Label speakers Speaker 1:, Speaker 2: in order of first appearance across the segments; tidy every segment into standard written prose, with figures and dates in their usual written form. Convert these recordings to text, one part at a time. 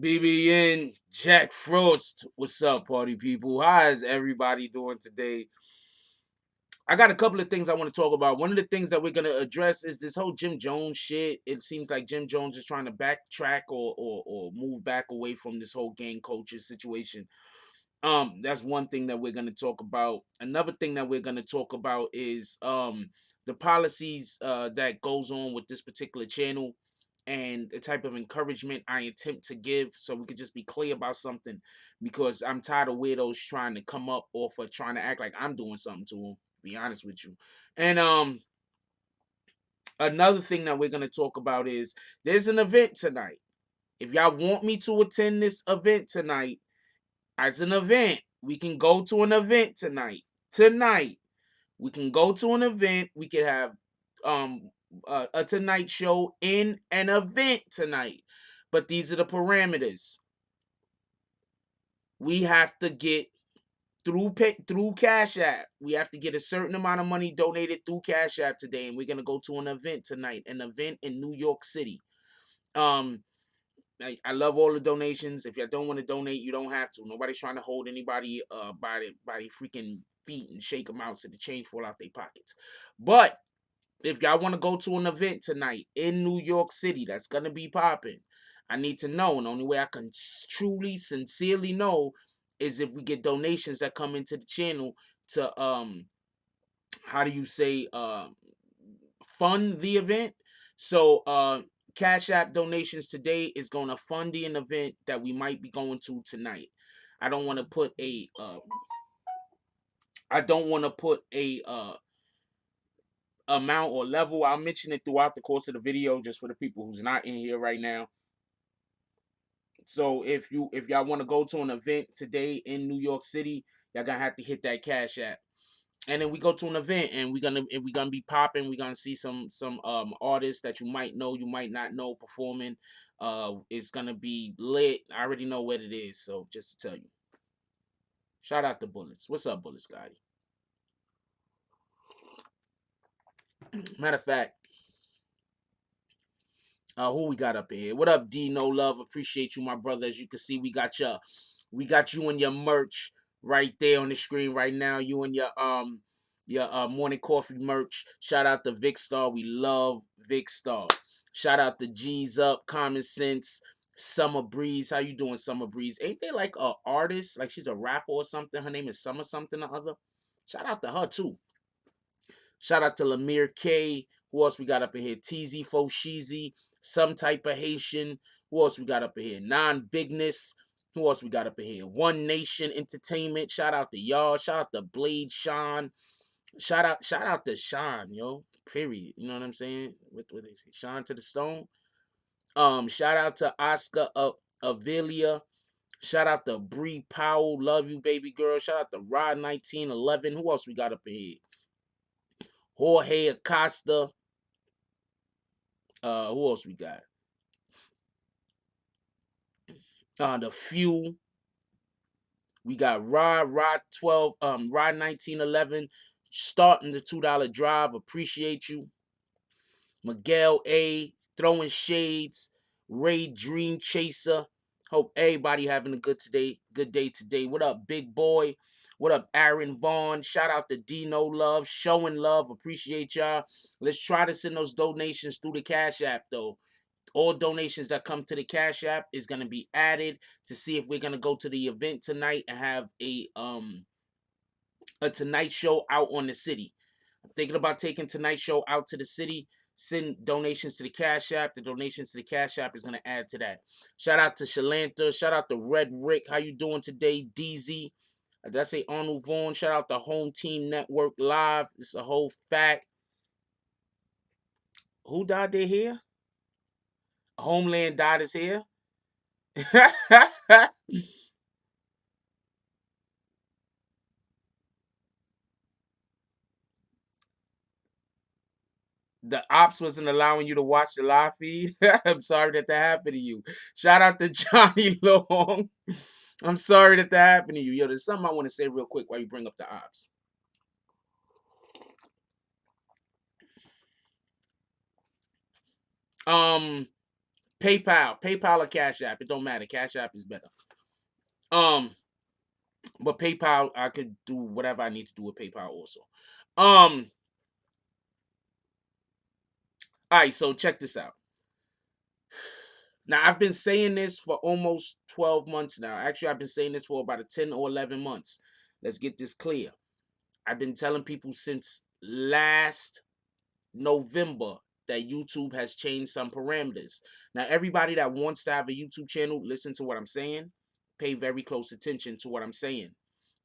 Speaker 1: BBN Jack Frost. What's up, party people? How is everybody doing today? I got a couple of things I want to talk about. One of the things that we're gonna address is this whole Jim Jones shit. It seems like Jim Jones is trying to backtrack or move back away from this whole gang culture situation. That's one thing that we're gonna talk about. Another thing that we're gonna talk about is the policies that goes on with this particular channel and the type of encouragement I attempt to give, so we could just be clear about something, because I'm tired of weirdos trying to come up or for trying to act like I'm doing something to them. Be honest with you. And another thing that we're gonna talk about is there's an event tonight. If y'all want me to attend this event tonight, as an event, we can go to an event tonight. Tonight, we can go to an event. We could have a Tonight Show in an event tonight. But these are the parameters. We have to get through Cash App. We have to get a certain amount of money donated through Cash App today, and we're gonna go to an event tonight. An event in New York City. Um, I love all the donations. If you don't want to donate, you don't have to. Nobody's trying to hold anybody by the freaking feet and shake them out so the change fall out their pockets. But if y'all want to go to an event tonight in New York City that's gonna be popping, I need to know. And the only way I can truly, sincerely know is if we get donations that come into the channel to how do you say fund the event. So Cash App donations today is going to fund the event that we might be going to tonight. I don't want to put a amount or level. I'll mention it throughout the course of the video just for the people who's not in here right now. So if y'all want to go to an event today in New York City, y'all gonna have to hit that Cash App. And then we go to an event and we're gonna be popping. We're gonna see some artists that you might know, you might not know performing. It's gonna be lit. I already know what it is, so just to tell you. Shout out to Bullets. What's up, Bullets, Scotty? Matter of fact, who we got up in here? What up, D No Love? Appreciate you, my brother. As you can see, we got you and your merch right there on the screen right now. You and your morning coffee merch. Shout out to Vic Star. We love Vic Star. Shout out to G's Up, Common Sense, Summer Breeze. How you doing, Summer Breeze? Ain't they like a artist? Like she's a rapper or something. Her name is Summer something or other. Shout out to her too. Shout out to Lemire K. Who else we got up in here? TZ Fo Sheezy, some type of Haitian. Who else we got up in here? Non Bigness. Who else we got up in here? One Nation Entertainment. Shout out to y'all. Shout out to Blade Sean. Shout out to Sean, yo. Period. You know what I'm saying? What they say? Sean to the Stone. Shout out to Oscar Avelia. Shout out to Bree Powell. Love you, baby girl. Shout out to Rod 1911. Who else we got up in here? Jorge Acosta. Who else we got? The Few. We got Rod 12, Rod 1911 starting the $2 drive. Appreciate you. Miguel A. Throwing Shades. Ray Dream Chaser. Hope everybody having a good day today. What up, big boy? What up, Aaron Vaughn? Shout out to Dino Love, showing love. Appreciate y'all. Let's try to send those donations through the Cash App though. All donations that come to the Cash App is going to be added to see if we're going to go to the event tonight and have a Tonight Show out on the city. I'm thinking about taking Tonight Show out to the city. Send donations to the Cash App. The donations to the Cash App is going to add to that. Shout out to Shalanta. Shout out to Red Rick. How you doing today, DZ? Did I say Arnold Vaughn? Shout out to Home Team Network Live. It's a whole fact. Who died there here? Homeland died is here. The ops wasn't allowing you to watch the live feed. I'm sorry that happened to you. Shout out to Johnny Long. I'm sorry that happened to you. Yo, there's something I want to say real quick while you bring up the ops. Um, PayPal or Cash App. It don't matter. Cash App is better. Um, but PayPal, I could do whatever I need to do with PayPal also. All right, so check this out. Now, I've been saying this for almost 12 months now. Actually, I've been saying this for about a 10 or 11 months. Let's get this clear. I've been telling people since last November that YouTube has changed some parameters. Now, everybody that wants to have a YouTube channel, listen to what I'm saying. Pay very close attention to what I'm saying.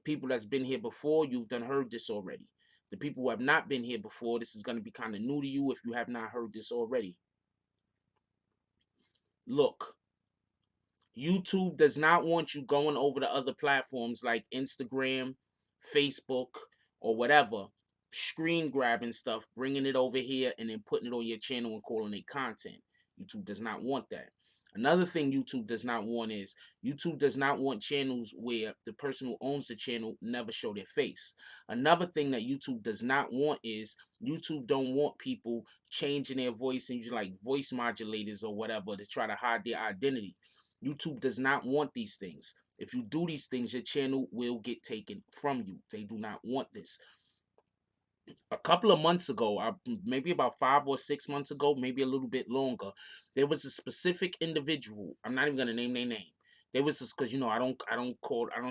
Speaker 1: People that's been here before, you've done heard this already. The people who have not been here before, this is going to be kind of new to you if you have not heard this already. Look, YouTube does not want you going over to other platforms like Instagram, Facebook, or whatever, screen grabbing stuff, bringing it over here, and then putting it on your channel and calling it content. YouTube does not want that. Another thing YouTube does not want is YouTube does not want channels where the person who owns the channel never show their face. Another thing that YouTube does not want is YouTube don't want people changing their voice and using like voice modulators or whatever to try to hide their identity. YouTube does not want these things. If you do these things, your channel will get taken from you. They do not want this. A couple of months ago, maybe about 5 or 6 months ago, maybe a little bit longer, there was a specific individual. I'm not even gonna name their name. There was this because I don't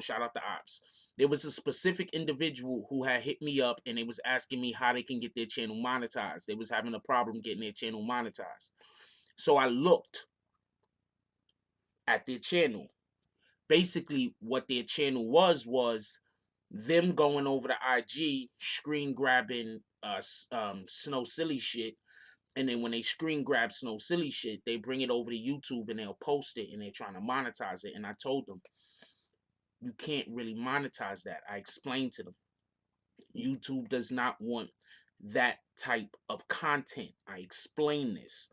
Speaker 1: shout out the ops. There was a specific individual who had hit me up and they was asking me how they can get their channel monetized. They was having a problem getting their channel monetized. So I looked at their channel. Basically, what their channel was them going over to IG, screen grabbing Snow Silly shit, and then when they screen grab Snow Silly shit, they bring it over to YouTube and they'll post it and they're trying to monetize it. And I told them, you can't really monetize that. I explained to them, YouTube does not want that type of content. I explained this.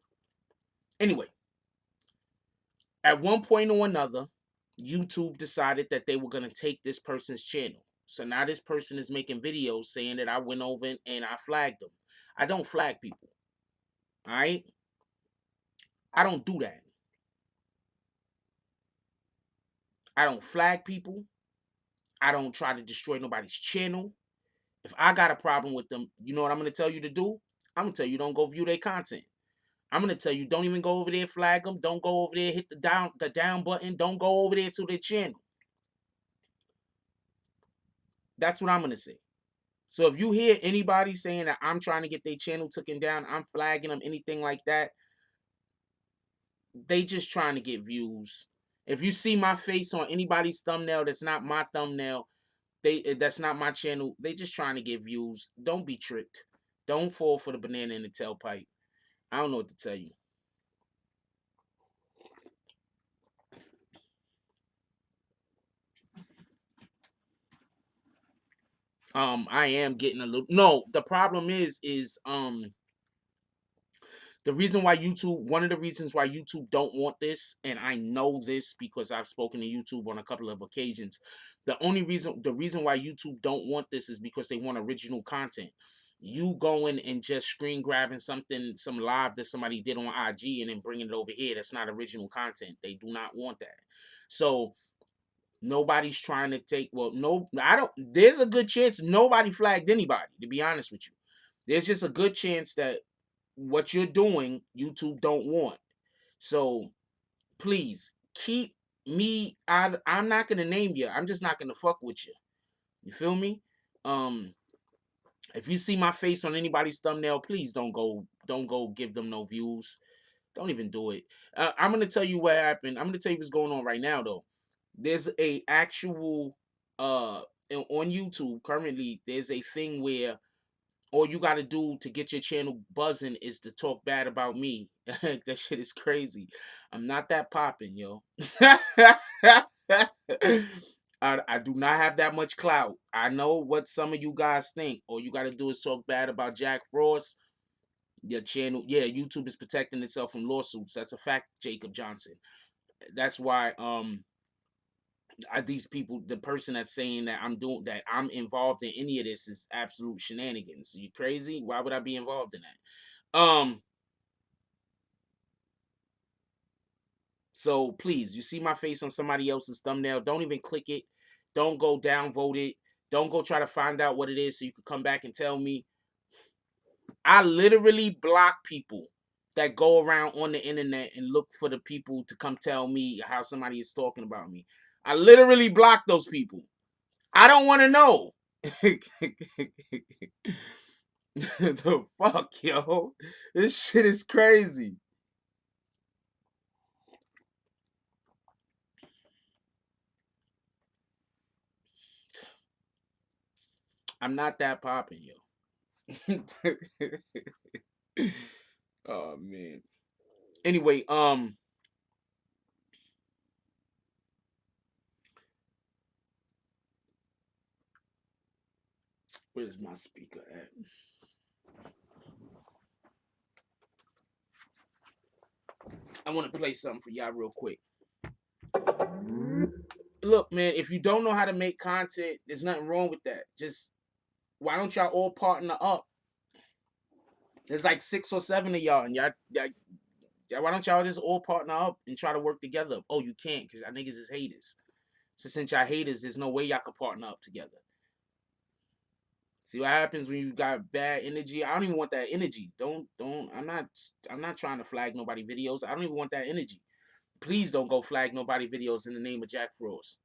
Speaker 1: Anyway, at one point or another, YouTube decided that they were going to take this person's channel. So now this person is making videos saying that I went over and I flagged them. I don't flag people. All right? I don't do that. I don't flag people. I don't try to destroy nobody's channel. If I got a problem with them, you know what I'm going to tell you to do? I'm going to tell you don't go view their content. I'm going to tell you don't even go over there, flag them. Don't go over there, hit the down button. Don't go over there to their channel. That's what I'm going to say. So if you hear anybody saying that I'm trying to get their channel taken down, I'm flagging them, anything like that, they just trying to get views. If you see my face on anybody's thumbnail that's not my thumbnail, that's not my channel, they just trying to get views. Don't be tricked. Don't fall for the banana in the tailpipe. I don't know what to tell you. I am getting a little. No, the problem is the reason why one of the reasons why YouTube don't want this, and I know this because I've spoken to YouTube on a couple of occasions. The reason why YouTube don't want this is because they want original content. You going and just screen grabbing something, some live that somebody did on IG and then bringing it over here, that's not original content. They do not want that. So nobody's trying to take, well, no, I don't, there's a good chance nobody flagged anybody, to be honest with you. There's just a good chance that what you're doing, YouTube don't want. So please keep me out. I'm not gonna name you. I'm just not gonna fuck with you. You feel me? If you see my face on anybody's thumbnail, please don't go give them no views. Don't even do it. I'm gonna tell you what happened. I'm gonna tell you what's going on right now though. There's a actual on YouTube currently. There's a thing where all you got to do to get your channel buzzing is to talk bad about me. That shit is crazy. I'm not that popping, yo. I do not have that much clout. I know what some of you guys think. All you got to do is talk bad about Jack Frost. Your channel, yeah, YouTube is protecting itself from lawsuits. That's a fact, Jacob Johnson. That's why these people, the person that's saying that I'm involved in any of this is absolute shenanigans. Are you crazy? Why would I be involved in that? So please, you see my face on somebody else's thumbnail, don't even click it. Don't go downvote it. Don't go try to find out what it is so you can come back and tell me. I literally block people that go around on the internet and look for the people to come tell me how somebody is talking about me. I literally block those people. I don't want to know. The fuck, yo? This shit is crazy. I'm not that popping, yo. Oh man. Anyway, where's my speaker at? I want to play something for y'all real quick. Look, man, if you don't know how to make content, there's nothing wrong with that. Just why don't y'all all partner up? There's like 6 or 7 of y'all, and why don't y'all just all partner up and try to work together? Oh, you can't because y'all niggas is haters. So since y'all haters, there's no way y'all can partner up together. See what happens when you got bad energy? I don't even want that energy. Don't. I'm not trying to flag nobody videos. I don't even want that energy. Please don't go flag nobody videos in the name of Jack Frost.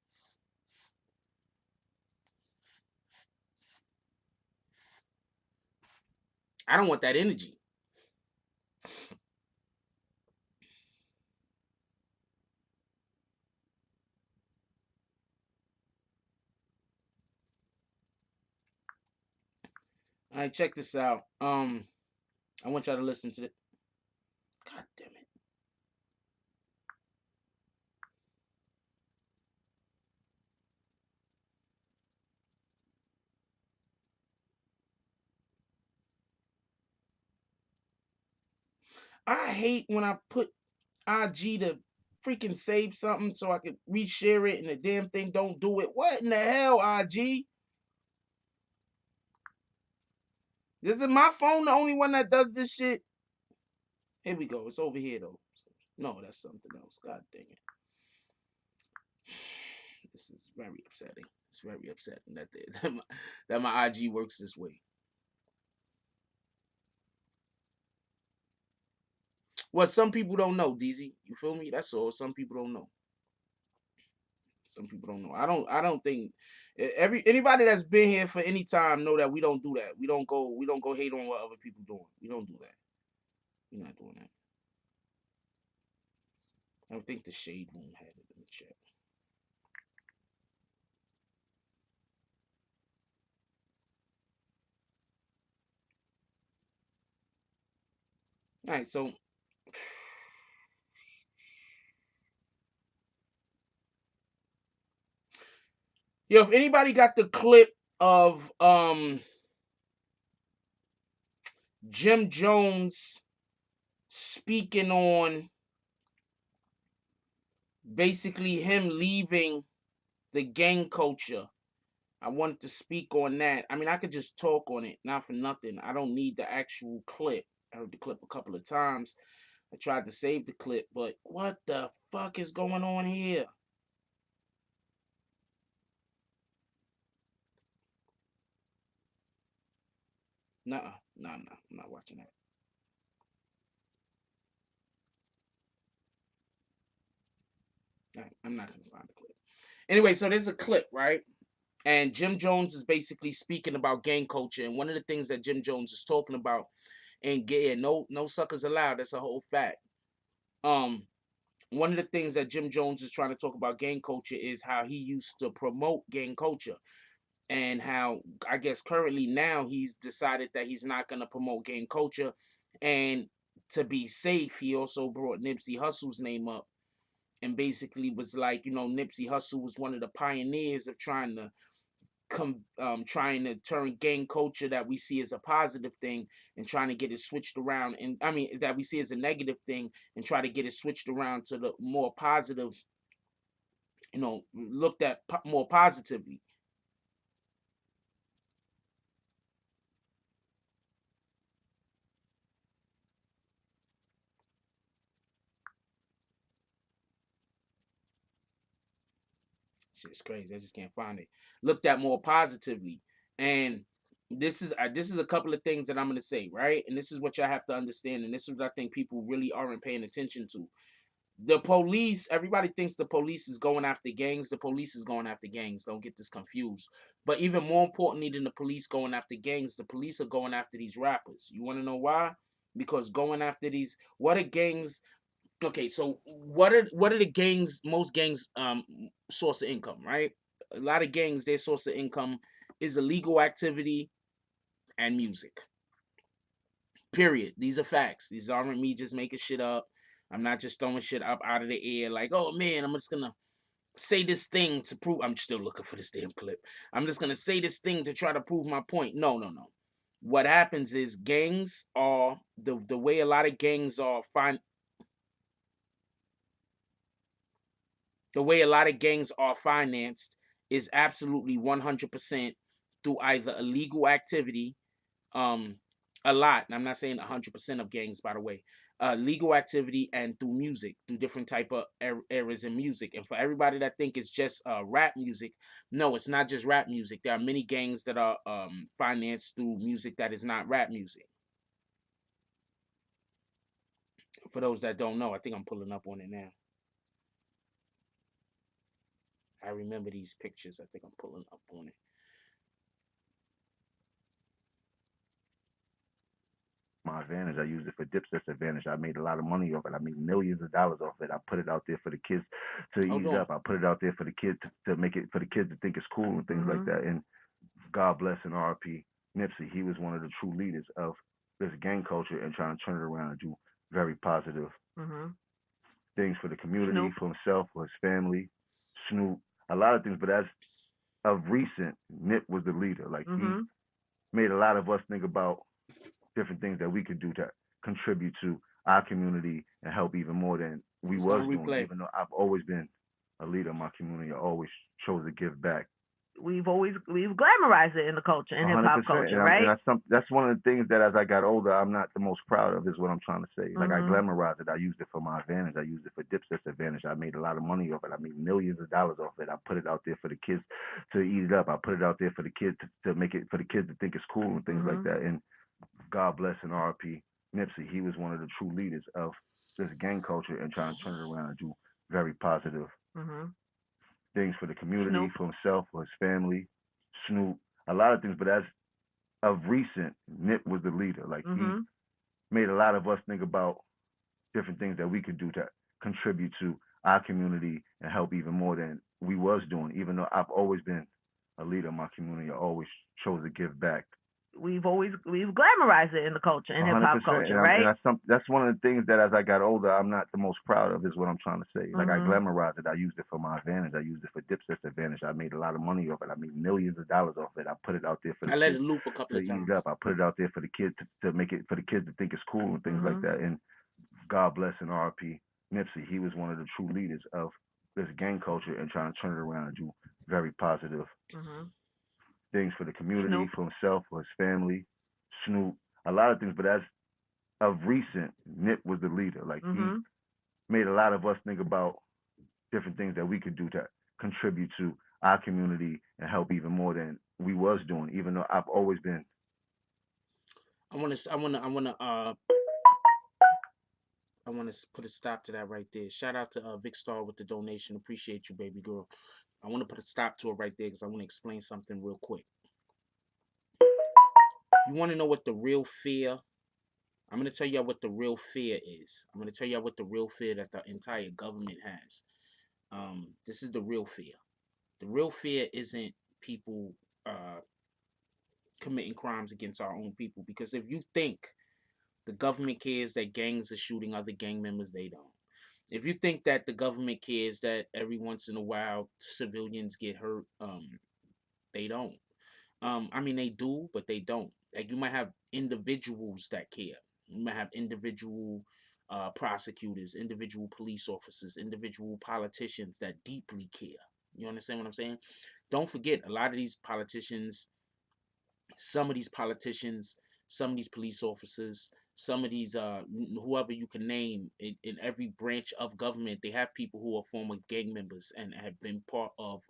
Speaker 1: I don't want that energy. All right, check this out. I want y'all to listen to it. God damn it. I hate when I put IG to freaking save something so I can reshare it and the damn thing don't do it. What in the hell, IG? Is it my phone the only one that does this shit? Here we go. It's over here though. No, that's something else. God dang it. This is very upsetting. It's very upsetting that my IG works this way. Well, some people don't know, DZ. You feel me? That's all. Some people don't know. Some people don't know. I don't think anybody that's been here for any time know that we don't do that. We don't go hate on what other people doing. We don't do that. We're not doing that. I think the shade room had it in the chat. All right, so yo, if anybody got the clip of Jim Jones speaking on basically him leaving the gang culture, I wanted to speak on that. I mean, I could just talk on it, not for nothing. I don't need the actual clip. I heard the clip a couple of times. I tried to save the clip, but what the fuck is going on here? Nuh-uh. Nah, I'm not watching that. I'm not gonna find the clip. Anyway, so there's a clip, right? And Jim Jones is basically speaking about gang culture, and one of the things that Jim Jones is talking about, and yeah, no suckers allowed. That's a whole fact. Um, One of the things that Jim Jones is trying to talk about gang culture is how he used to promote gang culture, and how I guess currently now he's decided that he's not going to promote gang culture, and to be safe, he also brought Nipsey Hussle's name up, and basically was like, Nipsey Hussle was one of the pioneers of trying to turn gang culture that we see as a positive thing and trying to get it switched around, and I mean that we see as a negative thing and try to get it switched around to the more positive, looked at more positively. Shit's crazy. I just can't find it. Looked at more positively, and this is a couple of things that I'm gonna say, right? And this is what y'all have to understand, and this is what I think people really aren't paying attention to. The police, everybody thinks the police is going after gangs. The police is going after gangs. Don't get this confused. But even more importantly than the police going after gangs, the police are going after these rappers. You want to know why? Because going after these, what are gangs? Okay, so what are the gangs? Most gangs source of income, right? A lot of gangs, their source of income is illegal activity and music. Period. These are facts. These aren't me just making shit up. I'm not just throwing shit up out of the air like, oh man, I'm just gonna say this thing to prove. I'm still looking for this damn clip. I'm just gonna say this thing to try to prove my point. No, no, no. What happens is gangs are the way a lot of gangs are the way a lot of gangs are financed is absolutely 100% through either illegal activity, um, a lot, and I'm not saying 100% of gangs, by the way, legal activity and through music, through different type of eras in music. And for everybody that think it's just rap music, no, it's not just rap music. There are many gangs that are financed through music that is not rap music. For those that don't know, I think I'm pulling up on it now. I remember these pictures. I think I'm pulling up on it.
Speaker 2: My advantage. I used it for Dipset's advantage. I made a lot of money off it. I made millions of dollars off it. I put it out there for the kids to ease up. I put it out there for the kids to make it for the kids to think it's cool and things like that. And God bless and RP Nipsey. He was one of the true leaders of this gang culture and trying to turn it around and do very positive things for the community, for himself, for his family, Snoop, a lot of things. But as of recent, Nip was the leader. Like he made a lot of us think about different things that we could do to contribute to our community and help even more than we was doing. Even though I've always been a leader in my community, I always chose to give back.
Speaker 3: We've glamorized it in the culture, in hip hop culture, right?
Speaker 2: And that's one of the things that as I got older, I'm not the most proud of. Is what I'm trying to say. Like I glamorized it. I used it for my advantage. I used it for Dipset's advantage. I made a lot of money off it. I made millions of dollars off it. I put it out there for the kids to eat it up. I put it out there for the kids to make it for the kids to think it's cool and things like that. And God bless and RP Nipsey. He was one of the true leaders of this gang culture and trying to turn it around and do very positive things for the community, for himself, for his family, Snoop, a lot of things. But as of recent, Nip was the leader. Like he made a lot of us think about different things that we could do to contribute to our community and help even more than we was doing. Even though I've always been a leader in my community, I always chose to give back.
Speaker 3: We've glamorized it in the culture, in hip hop culture, right?
Speaker 2: And that's one of the things that as I got older, I'm not the most proud of. Is what I'm trying to say. Like I glamorized it. I used it for my advantage. I used it for Dipset's advantage. I made a lot of money off it. I made millions of dollars off it. I put it out there for the kids.
Speaker 1: I let it loop a couple of times.
Speaker 2: I put it out there for the kids to make it for the kids to think it's cool and things like that. And God bless and RP Nipsey. He was one of the true leaders of this gang culture and trying to turn it around and do very positive things for the community, for himself, for his family, Snoop, a lot of things. But as of recent, Nip was the leader. Like he made a lot of us think about different things that we could do to contribute to our community and help even more than we was doing. Even though I've always been.
Speaker 1: I want to put a stop to that right there. Shout out to Vic Star with the donation. Appreciate you, baby girl. I want to put a stop to it right there because I want to explain something real quick. You want to know what the real fear? I'm going to tell you what the real fear is. I'm going to tell you what the real fear that the entire government has. This is the real fear. The real fear isn't people committing crimes against our own people. Because if you think the government cares that gangs are shooting other gang members, they don't. If you think that the government cares that every once in a while civilians get hurt, they don't. I mean, they do, but they don't. Like, you might have individuals that care. You might have individual prosecutors, individual police officers, individual politicians that deeply care. You understand what I'm saying? Don't forget, a lot of these politicians, some of these politicians, some of these police officers, some of these whoever you can name in every branch of government, they have people who are former gang members and have been part of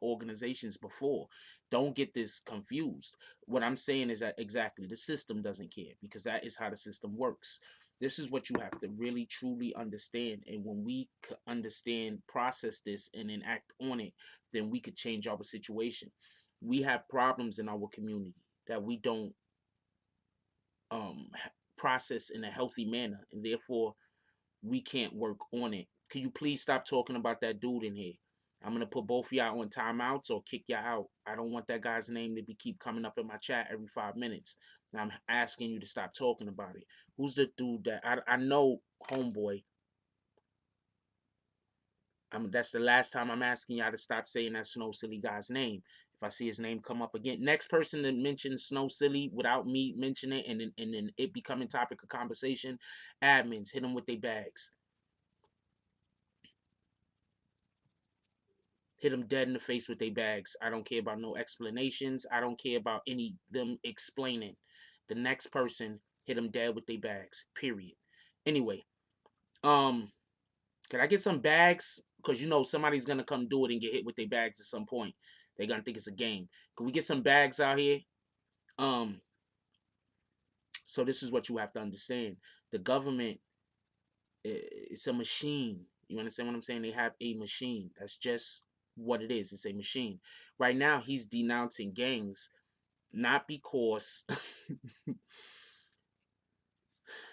Speaker 1: organizations before. Don't get this confused. What I'm saying is that exactly the system doesn't care, because that is how the system works. This is what you have to really truly understand, and when we understand, process this, and then act on it, then we could change our situation. We have problems in our community that we don't process in a healthy manner, and therefore we can't work on it. Can you please stop talking about that dude in here? I'm gonna put both of y'all on timeouts or kick y'all out. I don't want that guy's name to be keep coming up in my chat every 5 minutes. And I'm asking you to stop talking about it. Who's the dude that I know, homeboy? That's the last time I'm asking y'all to stop saying that Snow Silly guy's name. If I see his name come up again, next person that mentions Snow Silly without me mentioning it, and then it becoming topic of conversation, admins hit them with their bags. Hit them dead in the face with their bags. I don't care about no explanations. I don't care about any them explaining. The next person, hit them dead with their bags. Period. Anyway, can I get some bags? Because you know somebody's gonna come do it and get hit with their bags at some point. They're gonna think it's a game. Can we get some bags out here? So this is what you have to understand. The government, it's a machine. You understand what I'm saying? They have a machine. That's just what it is. It's a machine. Right now, he's denouncing gangs, not because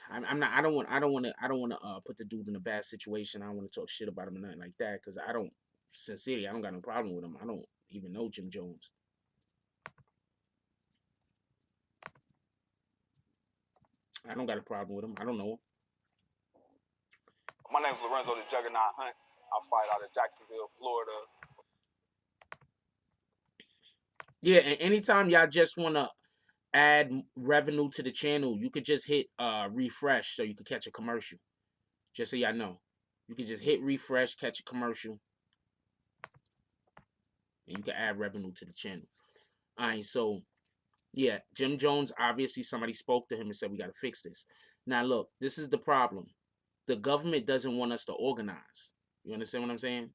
Speaker 1: I'm not. I don't want. to put the dude in a bad situation. I don't want to talk shit about him or nothing like that. Because I don't. Sincerely, I don't got no problem with him. I don't even know Jim Jones. I don't got a problem with him. I don't know him.
Speaker 4: My name's Lorenzo the Juggernaut Hunt. I fight out of Jacksonville, Florida.
Speaker 1: Yeah, and anytime y'all just want to add revenue to the channel, you could just hit refresh so you could catch a commercial. Just so y'all know. You could just hit refresh, catch a commercial, and you can add revenue to the channel. Alright, so yeah, Jim Jones, obviously somebody spoke to him and said we gotta fix this. Now look, this is the problem. The government doesn't want us to organize. You understand what I'm saying?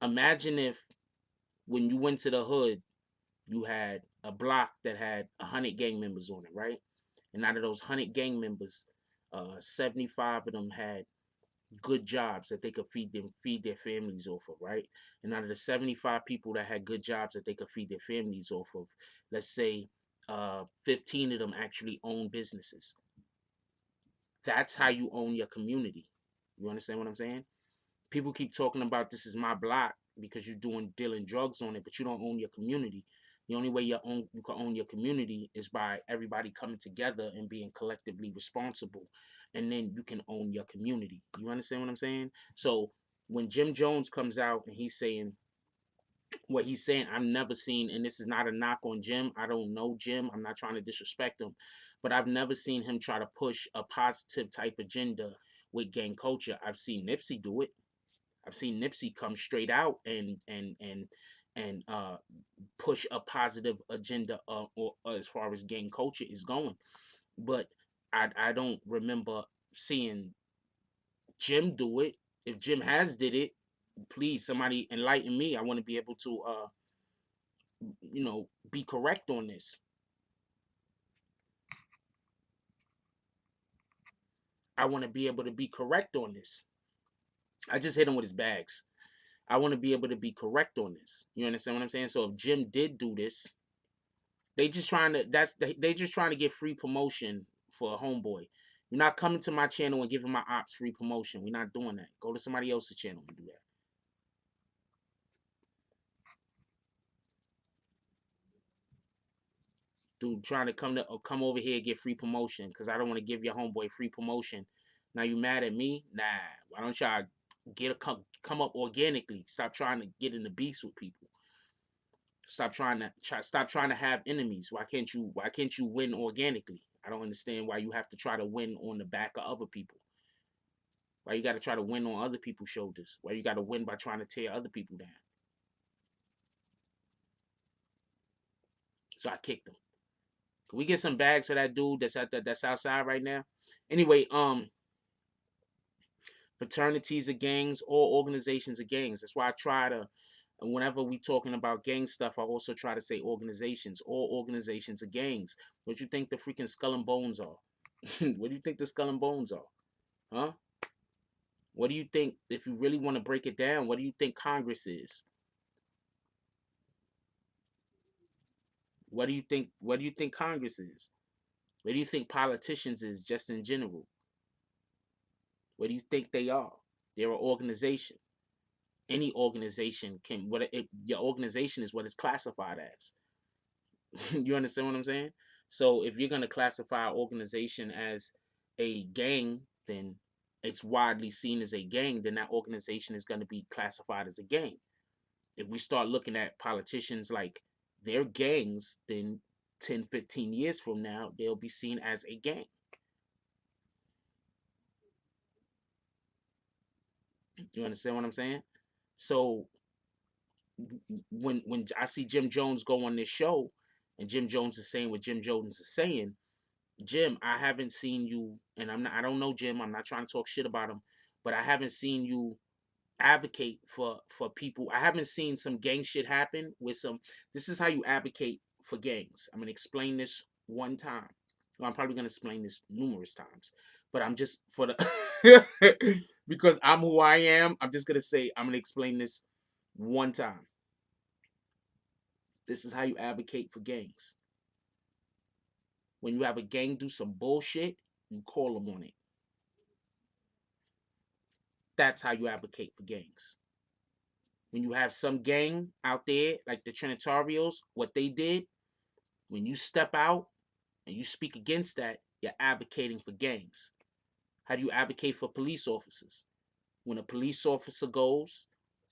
Speaker 1: Imagine if when you went to the hood, you had a block that had 100 gang members on it, right? And out of those 100 gang members, 75 of them had good jobs that they could feed their families off of, right? And out of the 75 people that had good jobs that they could feed their families off of, let's say 15 of them actually own businesses. That's how you own your community. You understand what I'm saying? People keep talking about this is my block because you're dealing drugs on it, but you don't own your community. The only way you can own your community is by everybody coming together and being collectively responsible, and then you can own your community. You understand what I'm saying? So when Jim Jones comes out and he's saying what he's saying, I've never seen, and this is not a knock on Jim. I don't know Jim. I'm not trying to disrespect him, but I've never seen him try to push a positive type agenda with gang culture. I've seen Nipsey do it. I've seen Nipsey come straight out and push a positive agenda or as far as gang culture is going, but I don't remember seeing Jim do it. If Jim has did it, please somebody enlighten me. I want to be able to be correct on this. I want to be able to be correct on this. I just hit him with his bags. I want to be able to be correct on this. You understand what I'm saying? So if Jim did do this, they just trying to get free promotion for a homeboy. You're not coming to my channel and giving my ops free promotion. We're not doing that. Go to somebody else's channel and do that. Dude, trying to come over here and get free promotion because I don't want to give your homeboy free promotion. Now you mad at me? Nah. Why don't y'all come up organically? Stop trying to get in the beefs with people. Stop trying to have enemies. Why can't you win organically? I don't understand why you have to try to win on the back of other people. Why you got to try to win on other people's shoulders? Why you got to win by trying to tear other people down? So I kicked him. Can we get some bags for that dude that's outside right now? Anyway, fraternities are gangs, all organizations are gangs. That's why I try to, whenever we talking about gang stuff, I also try to say organizations. All organizations are gangs. What do you think the freaking Skull and Bones are? What do you think the Skull and Bones are? Huh? What do you think, if you really want to break it down, what do you think Congress is? What do you think Congress is? What do you think politicians is, just in general? What do you think they are? They're an organization. Any organization can, your organization is what it's classified as. You understand what I'm saying? So if you're gonna classify an organization as a gang, then it's widely seen as a gang, then that organization is gonna be classified as a gang. If we start looking at politicians like they're gangs, then 10, 15 years from now, they'll be seen as a gang. You understand what I'm saying? So when I see Jim Jones go on this show, and Jim Jones is saying what Jim Jones is saying, Jim, I haven't seen you, and I don't know Jim. I'm not trying to talk shit about him, but I haven't seen you advocate for people. I haven't seen some gang shit happen with some. This is how you advocate for gangs. I'm gonna explain this one time. Well, I'm probably gonna explain this numerous times, but I'm just for the because I'm who I am. I'm just gonna say I'm gonna explain this one time. This is how you advocate for gangs. When you have a gang do some bullshit, you call them on it. That's how you advocate for gangs. When you have some gang out there, like the Trinitarios, what they did, when you step out and you speak against that, you're advocating for gangs. How do you advocate for police officers? When a police officer goes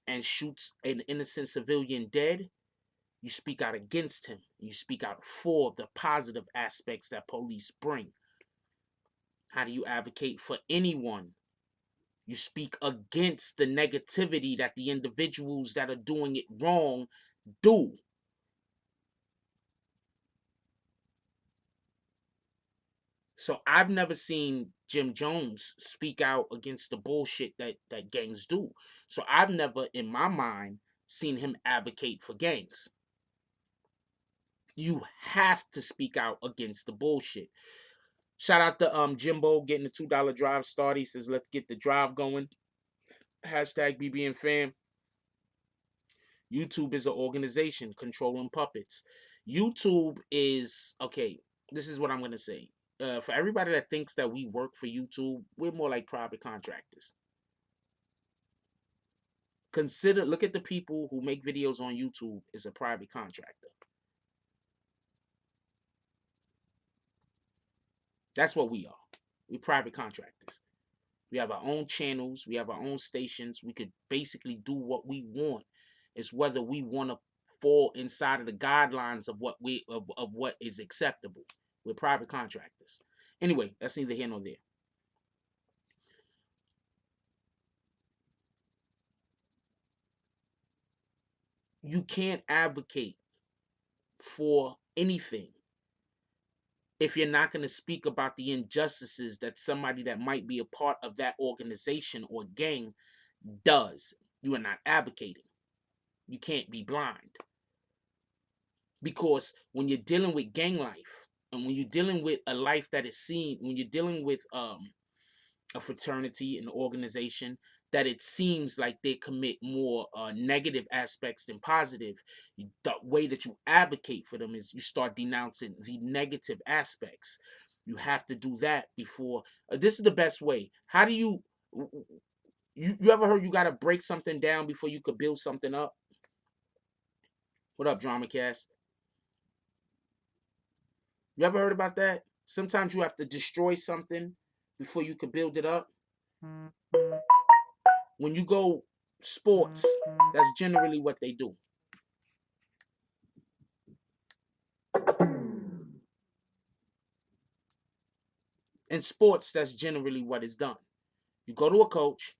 Speaker 1: and shoots an innocent civilian dead, you speak out against him. You speak out for the positive aspects that police bring. How do you advocate for anyone? You speak against the negativity that the individuals that are doing it wrong do. So I've never seen Jim Jones speak out against the bullshit that gangs do. So I've never, in my mind, seen him advocate for gangs. You have to speak out against the bullshit. Shout out to Jimbo getting the $2 drive started. He says, let's get the drive going. Hashtag BBN fam. YouTube is an organization controlling puppets. YouTube is, okay, this is what I'm going to say. For everybody that thinks that we work for YouTube, we're more like private contractors. Look at the people who make videos on YouTube as a private contractor. That's what we are. We're private contractors. We have our own channels. We have our own stations. We could basically do what we want. It's whether we want to fall inside of the guidelines of what is acceptable. We're private contractors. Anyway, that's neither here nor there. You can't advocate for anything if you're not going to speak about the injustices that somebody that might be a part of that organization or gang does. You are not advocating. You can't be blind. Because when you're dealing with gang life, and when you're dealing with a life that is seen, when you're dealing with a fraternity, an organization, that it seems like they commit more negative aspects than positive, the way that you advocate for them is you start denouncing the negative aspects. You have to do that before. This is the best way. How do you ever heard you got to break something down before you could build something up? What up, Drama Cast? You ever heard about that? Sometimes you have to destroy something before you can build it up. When you go sports, that's generally what they do. In sports, that's generally what is done. You go to a coach.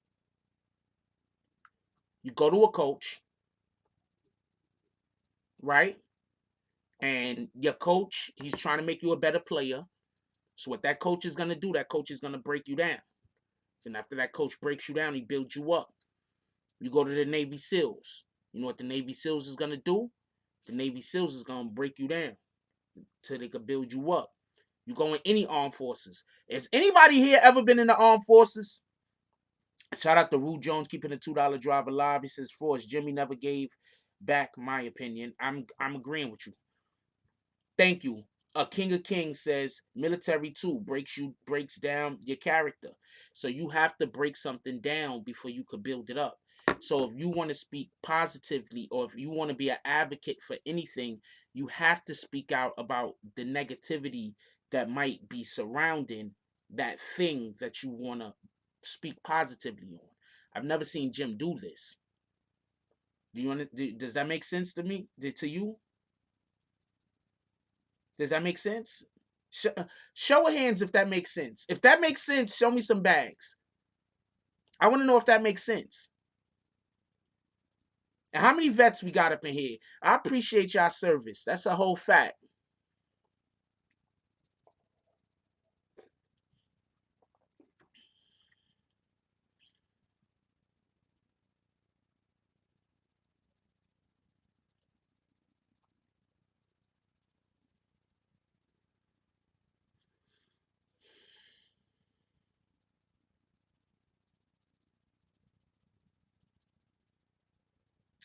Speaker 1: Right? And your coach, he's trying to make you a better player. So what that coach is going to do, that coach is going to break you down. Then after that coach breaks you down, he builds you up. You go to the Navy SEALs. You know what the Navy SEALs is going to do? The Navy SEALs is going to break you down till they can build you up. You go in any armed forces. Has anybody here ever been in the armed forces? Shout out to Rue Jones keeping the $2 drive alive. He says, "Force Jimmy never gave back my opinion." I'm agreeing with you. Thank you. King of Kings says military too breaks down your character. So you have to break something down before you could build it up. So if you want to speak positively or if you want to be an advocate for anything, you have to speak out about the negativity that might be surrounding that thing that you want to speak positively on. I've never seen Jim do this. Does that make sense to me? To you? Does that make sense? Show of hands if that makes sense. If that makes sense, show me some bags. I want to know if that makes sense. And how many vets we got up in here? I appreciate y'all service. That's a whole fact.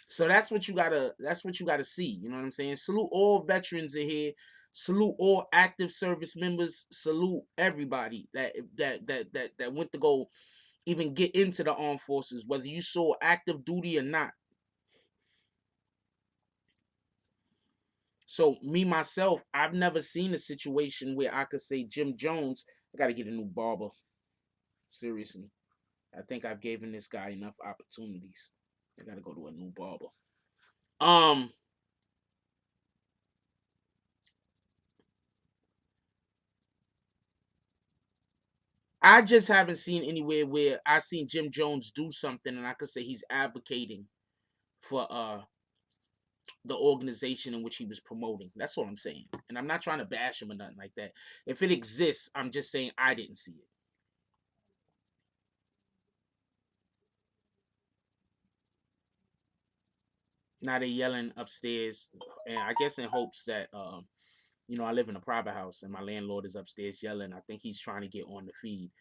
Speaker 1: So that's what you gotta see. You know what I'm saying? Salute all veterans in here. Salute all active service members. Salute everybody that went to go even get into the armed forces, whether you saw active duty or not. So me myself, I've never seen a situation where I could say Jim Jones, I gotta get a new barber. Seriously. I think I've given this guy enough opportunities. I gotta go to a new barber. I just haven't seen anywhere where I seen Jim Jones do something and I could say he's advocating for the organization in which he was promoting. That's all I'm saying. And I'm not trying to bash him or nothing like that. If it exists, I'm just saying I didn't see it. Now they're yelling upstairs, and I guess in hopes that I live in a private house and my landlord is upstairs yelling. I think he's trying to get on the feed.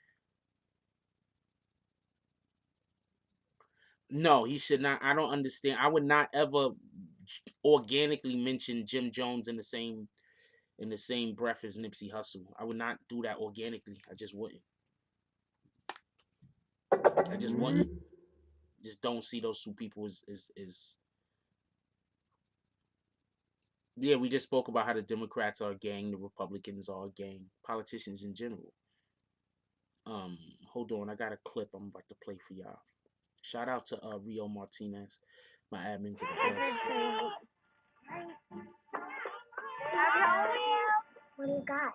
Speaker 1: No, he should not. I don't understand. I would not ever organically mention Jim Jones in the same breath as Nipsey Hussle. I would not do that organically. I just wouldn't. I just wouldn't. Just don't see those two people as yeah, we just spoke about how the Democrats are a gang, the Republicans are a gang, politicians in general. Hold on, I got a clip I'm about to play for y'all. Shout out to Rio Martinez, my admins are the best. What do you got?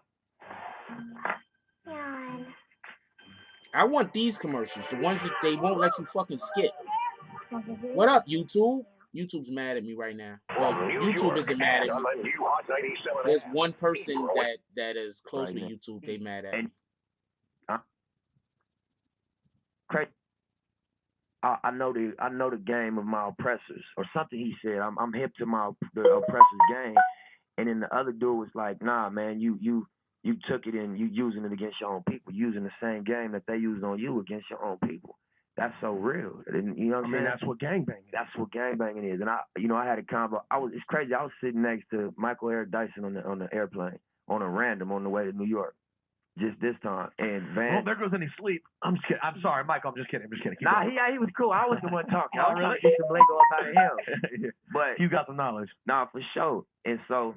Speaker 1: Yeah. I want these commercials, the ones that they won't let you fucking skip. What up, YouTube? YouTube's mad at me right now. Well, YouTube isn't mad at me. There's one person that is close with YouTube. They mad at me.
Speaker 5: Crazy. I know the game of my oppressors, or something he said. I'm hip to the oppressors game, and then the other dude was like, "Nah, man, you took it and you using it against your own people, using the same game that they used on you against your own people." That's so real. And, you know what I'm saying?
Speaker 6: That's what gangbanging.
Speaker 5: That's what gangbanging is. And I had a combo. It's crazy. I was sitting next to Michael Eric Dyson on the airplane on a random on the way to New York. Just this time, and Van.
Speaker 6: Well, there goes any sleep. I'm just kidding. I'm sorry, Michael. I'm just kidding. Keep
Speaker 5: nah,
Speaker 6: going.
Speaker 5: he was cool. I was the one talking. I was trying to get some lingo up out of him. But
Speaker 6: you got the knowledge.
Speaker 5: Nah, for sure. And so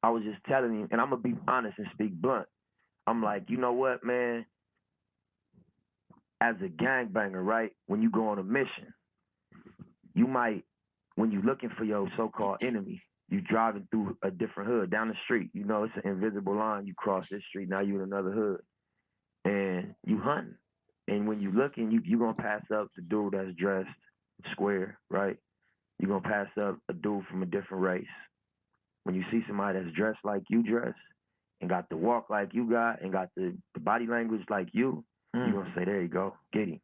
Speaker 5: I was just telling him, and I'm gonna be honest and speak blunt. I'm like, you know what, man? As a gangbanger, right? When you go on a mission, you might, when you're looking for your so-called enemy, you driving through a different hood down the street. You know, it's an invisible line. You cross this street, now you in another hood, and you hunting. And when you looking, you gonna pass up the dude that's dressed square, right? You gonna pass up a dude from a different race, when you see somebody that's dressed like you dress and got the walk like you got and got the body language like you gonna say, there you go, get him.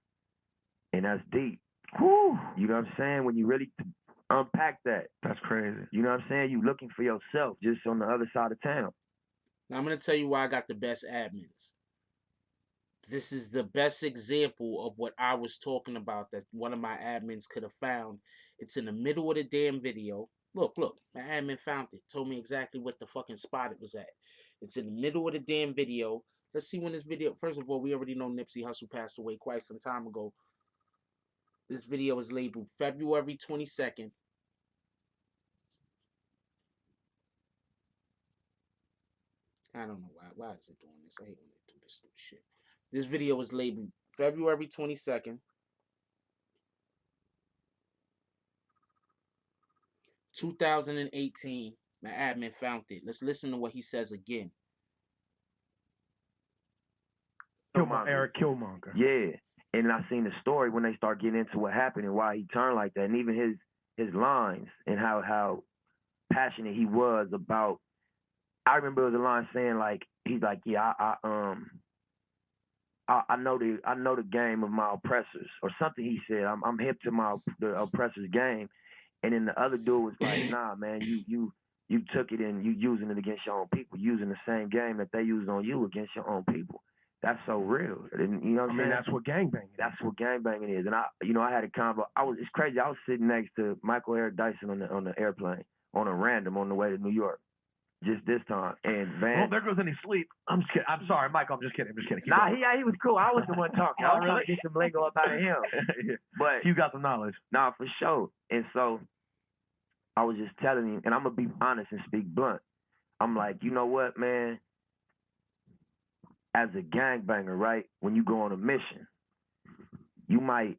Speaker 5: And that's deep. Whew. You know what I'm saying? When you really unpack that.
Speaker 6: That's crazy.
Speaker 5: You know what I'm saying? You looking for yourself just on the other side of town.
Speaker 1: Now I'm going to tell you why I got the best admins. This is the best example of what I was talking about that one of my admins could have found. It's in the middle of the damn video. Look, my admin found it. Told me exactly what the fucking spot it was at. It's in the middle of the damn video. Let's see when this video, first of all, we already know Nipsey Hussle passed away quite some time ago. This video is labeled February 22nd. I don't know why. Why is it doing this? I hate when they do this stupid shit. This video was labeled February 22nd, 2018. My admin found it. Let's listen to what he says again.
Speaker 6: Eric Killmonger.
Speaker 5: Yeah. And I seen the story when they start getting into what happened and why he turned like that, and even his lines and how passionate he was about. I remember there was a line saying like, he's like, yeah, I know the game of my oppressors, or something he said. I'm hip to the oppressors' game. And then the other dude was like, nah, man, you took it and you using it against your own people, using the same game that they used on you against your own people. That's so real. And, you know what I'm saying?
Speaker 6: That's what gangbanging is.
Speaker 5: That's what gangbanging is. And I had a convo. It's crazy. I was sitting next to Michael Eric Dyson on the airplane on a random on the way to New York. Just this time. And Van.
Speaker 6: Oh, there goes any sleep. I'm just kidding. I'm sorry, Michael. I'm just kidding. Keep
Speaker 5: nah,
Speaker 6: going.
Speaker 5: he was cool. I was the one talking. I was trying to get some lingo up out of him.
Speaker 6: Yeah.
Speaker 5: But
Speaker 6: You got the knowledge.
Speaker 5: nah, for sure. And so I was just telling him, and I'm gonna be honest and speak blunt. I'm like, you know what, man? As a gangbanger, right? When you go on a mission, you might,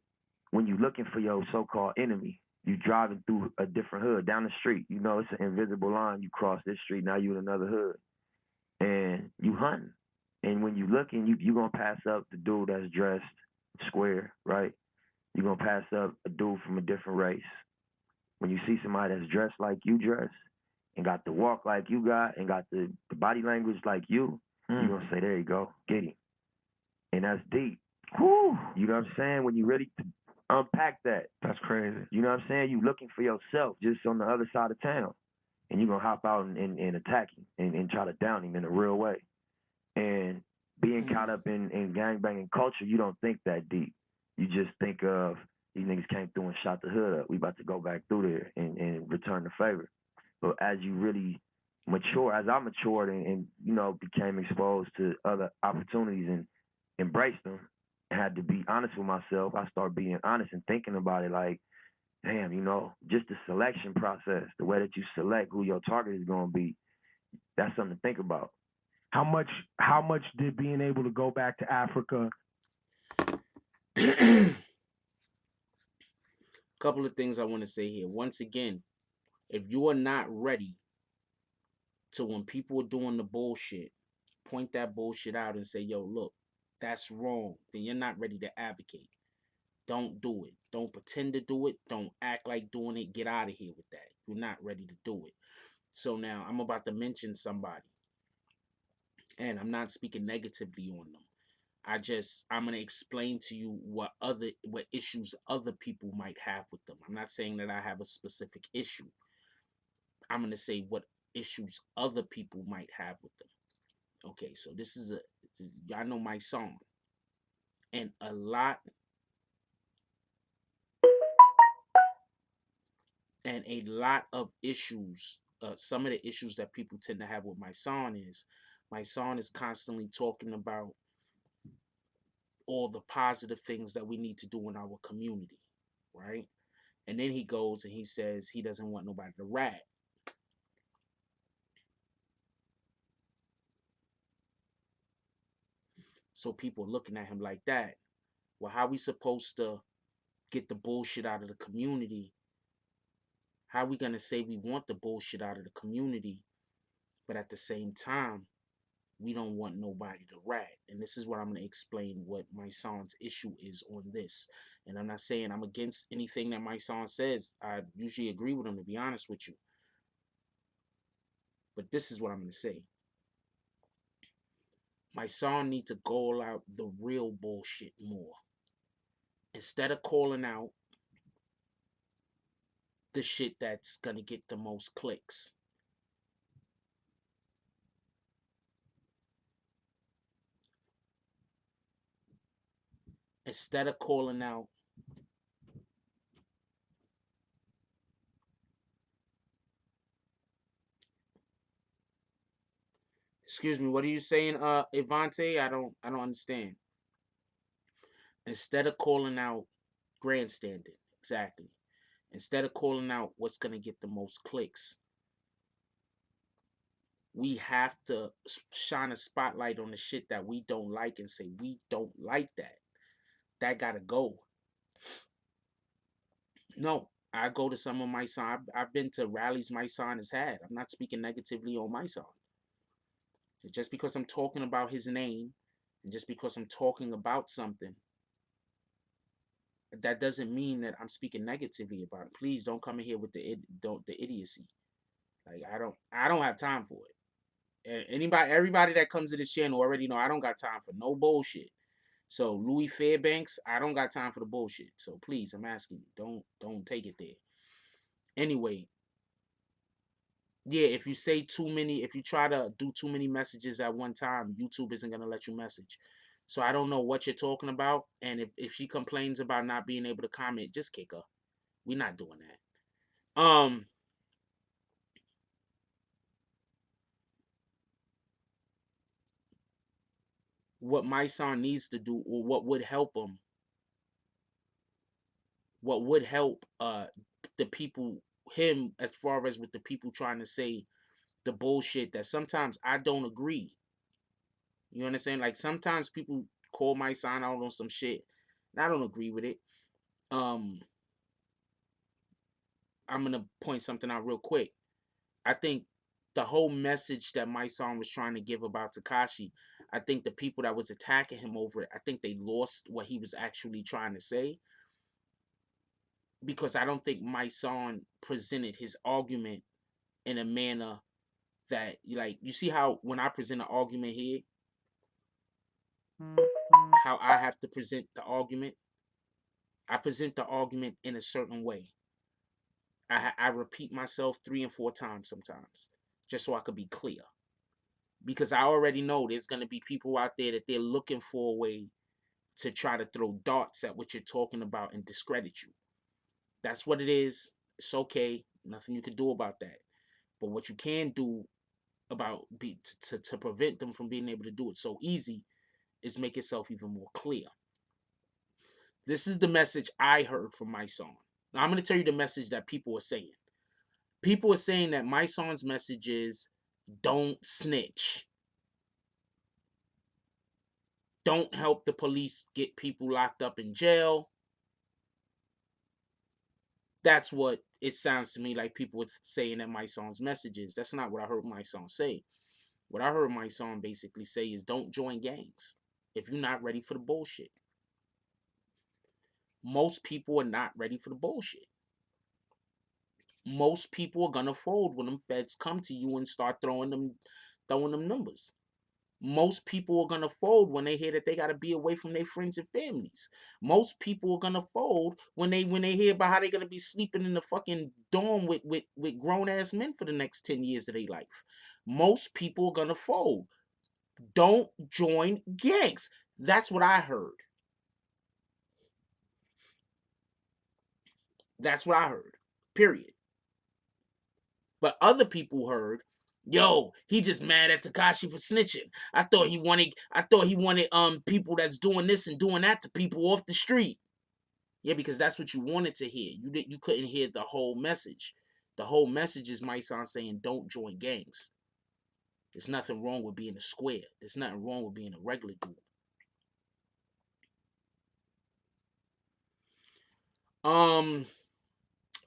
Speaker 5: when you're looking for your so-called enemy, you driving through a different hood down the street. You know, it's an invisible line. You cross this street, now you in another hood, and you hunting. And when you looking, you gonna pass up the dude that's dressed square, right? You gonna pass up a dude from a different race. When you see somebody that's dressed like you dress and got the walk like you got and got the body language like you gonna say, there you go, get him. And that's deep. Whew. You know what I'm saying? When you really unpack that.
Speaker 6: That's crazy.
Speaker 5: You know what I'm saying? You looking for yourself just on the other side of town. And you're going to hop out and attack him and try to down him in a real way. And being caught up in gangbanging culture, you don't think that deep. You just think of, these niggas came through and shot the hood up. We about to go back through there and return the favor. But as you really mature, as I matured and you know, became exposed to other opportunities and embraced them, I had to be honest with myself. I started being honest and thinking about it like, damn, you know, just the selection process, the way that you select who your target is going to be, that's something to think about.
Speaker 6: How much did being able to go back to Africa?
Speaker 1: Couple of things I want to say here. Once again, if you are not ready to, when people are doing the bullshit, point that bullshit out and say, yo, look, that's wrong, then you're not ready to advocate. Don't do it. Don't pretend to do it. Don't act like doing it. Get out of here with that. You're not ready to do it. So now I'm about to mention somebody, and I'm not speaking negatively on them. I'm going to explain to you what issues other people might have with them. I'm not saying that I have a specific issue. I'm going to say what issues other people might have with them. Okay, so y'all know my song. And a lot of issues, some of the issues that people tend to have with my song is constantly talking about all the positive things that we need to do in our community, right? And then he goes and he says he doesn't want nobody to rat. So people looking at him like that. Well, how we supposed to get the bullshit out of the community? How are we going to say we want the bullshit out of the community, but at the same time, we don't want nobody to rat? And this is what I'm going to explain what my son's issue is on this. And I'm not saying I'm against anything that my song says. I usually agree with him, to be honest with you. But this is what I'm gonna say. My son need to call out the real bullshit more. Instead of calling out the shit that's gonna get the most clicks. Instead of calling out excuse me, what are you saying, Ivante? I don't understand. Instead of calling out grandstanding, exactly. Instead of calling out what's gonna get the most clicks, we have to shine a spotlight on the shit that we don't like and say we don't like that. That gotta go. No, I go to some of my son. I've been to rallies my son has had. I'm not speaking negatively on my son. Just because I'm talking about his name, and just because I'm talking about something, that doesn't mean that I'm speaking negatively about it. Please don't come in here with the idiocy. Like I don't have time for it. Everybody that comes to this channel already know I don't got time for no bullshit. So Louis Fairbanks, I don't got time for the bullshit. So please, I'm asking you, don't take it there. Anyway, yeah, if you say too many, if you try to do too many messages at one time, YouTube isn't gonna let you message. So I don't know what you're talking about. And if she complains about not being able to comment, just kick her. We're not doing that. What my son needs to do, or what would help him, what would help the people, him, as far as with the people trying to say the bullshit that sometimes I don't agree. You understand? Like sometimes people call my son out on some shit, and I don't agree with it. I'm gonna point something out real quick. I think the whole message that my son was trying to give about Tekashi, I think the people that was attacking him over it, I think they lost what he was actually trying to say. Because I don't think my son presented his argument in a manner that, like, you see how when I present an argument here, how I have to present the argument. I present the argument in a certain way. I repeat myself 3 and 4 times sometimes, just so I could be clear. Because I already know there's going to be people out there that they're looking for a way to try to throw darts at what you're talking about and discredit you. That's what it is. It's okay. Nothing you can do about that. But what you can do about to prevent them from being able to do it so easy is make yourself even more clear. This is the message I heard from my song. Now I'm going to tell you the message that people are saying. People are saying that my song's message is don't snitch. Don't help the police get people locked up in jail. That's what it sounds to me like people were saying that my song's message is. That's not what I heard my song say. What I heard my song basically say is don't join gangs if you're not ready for the bullshit. Most people are not ready for the bullshit. Most people are gonna fold when them feds come to you and start throwing them numbers. Most people are gonna fold when they hear that they gotta be away from their friends and families. Most people are gonna fold when they hear about how they're gonna be sleeping in the fucking dorm with grown ass men for the next 10 years of their life. Most people are gonna fold. Don't join gangs. That's what I heard. That's what I heard. Period. But other people heard, yo, he just mad at Tekashi for snitching. I thought he wanted people that's doing this and doing that to people off the street. Yeah, because that's what you wanted to hear. You couldn't hear the whole message. The whole message is my son saying don't join gangs. There's nothing wrong with being a square. There's nothing wrong with being a regular dude.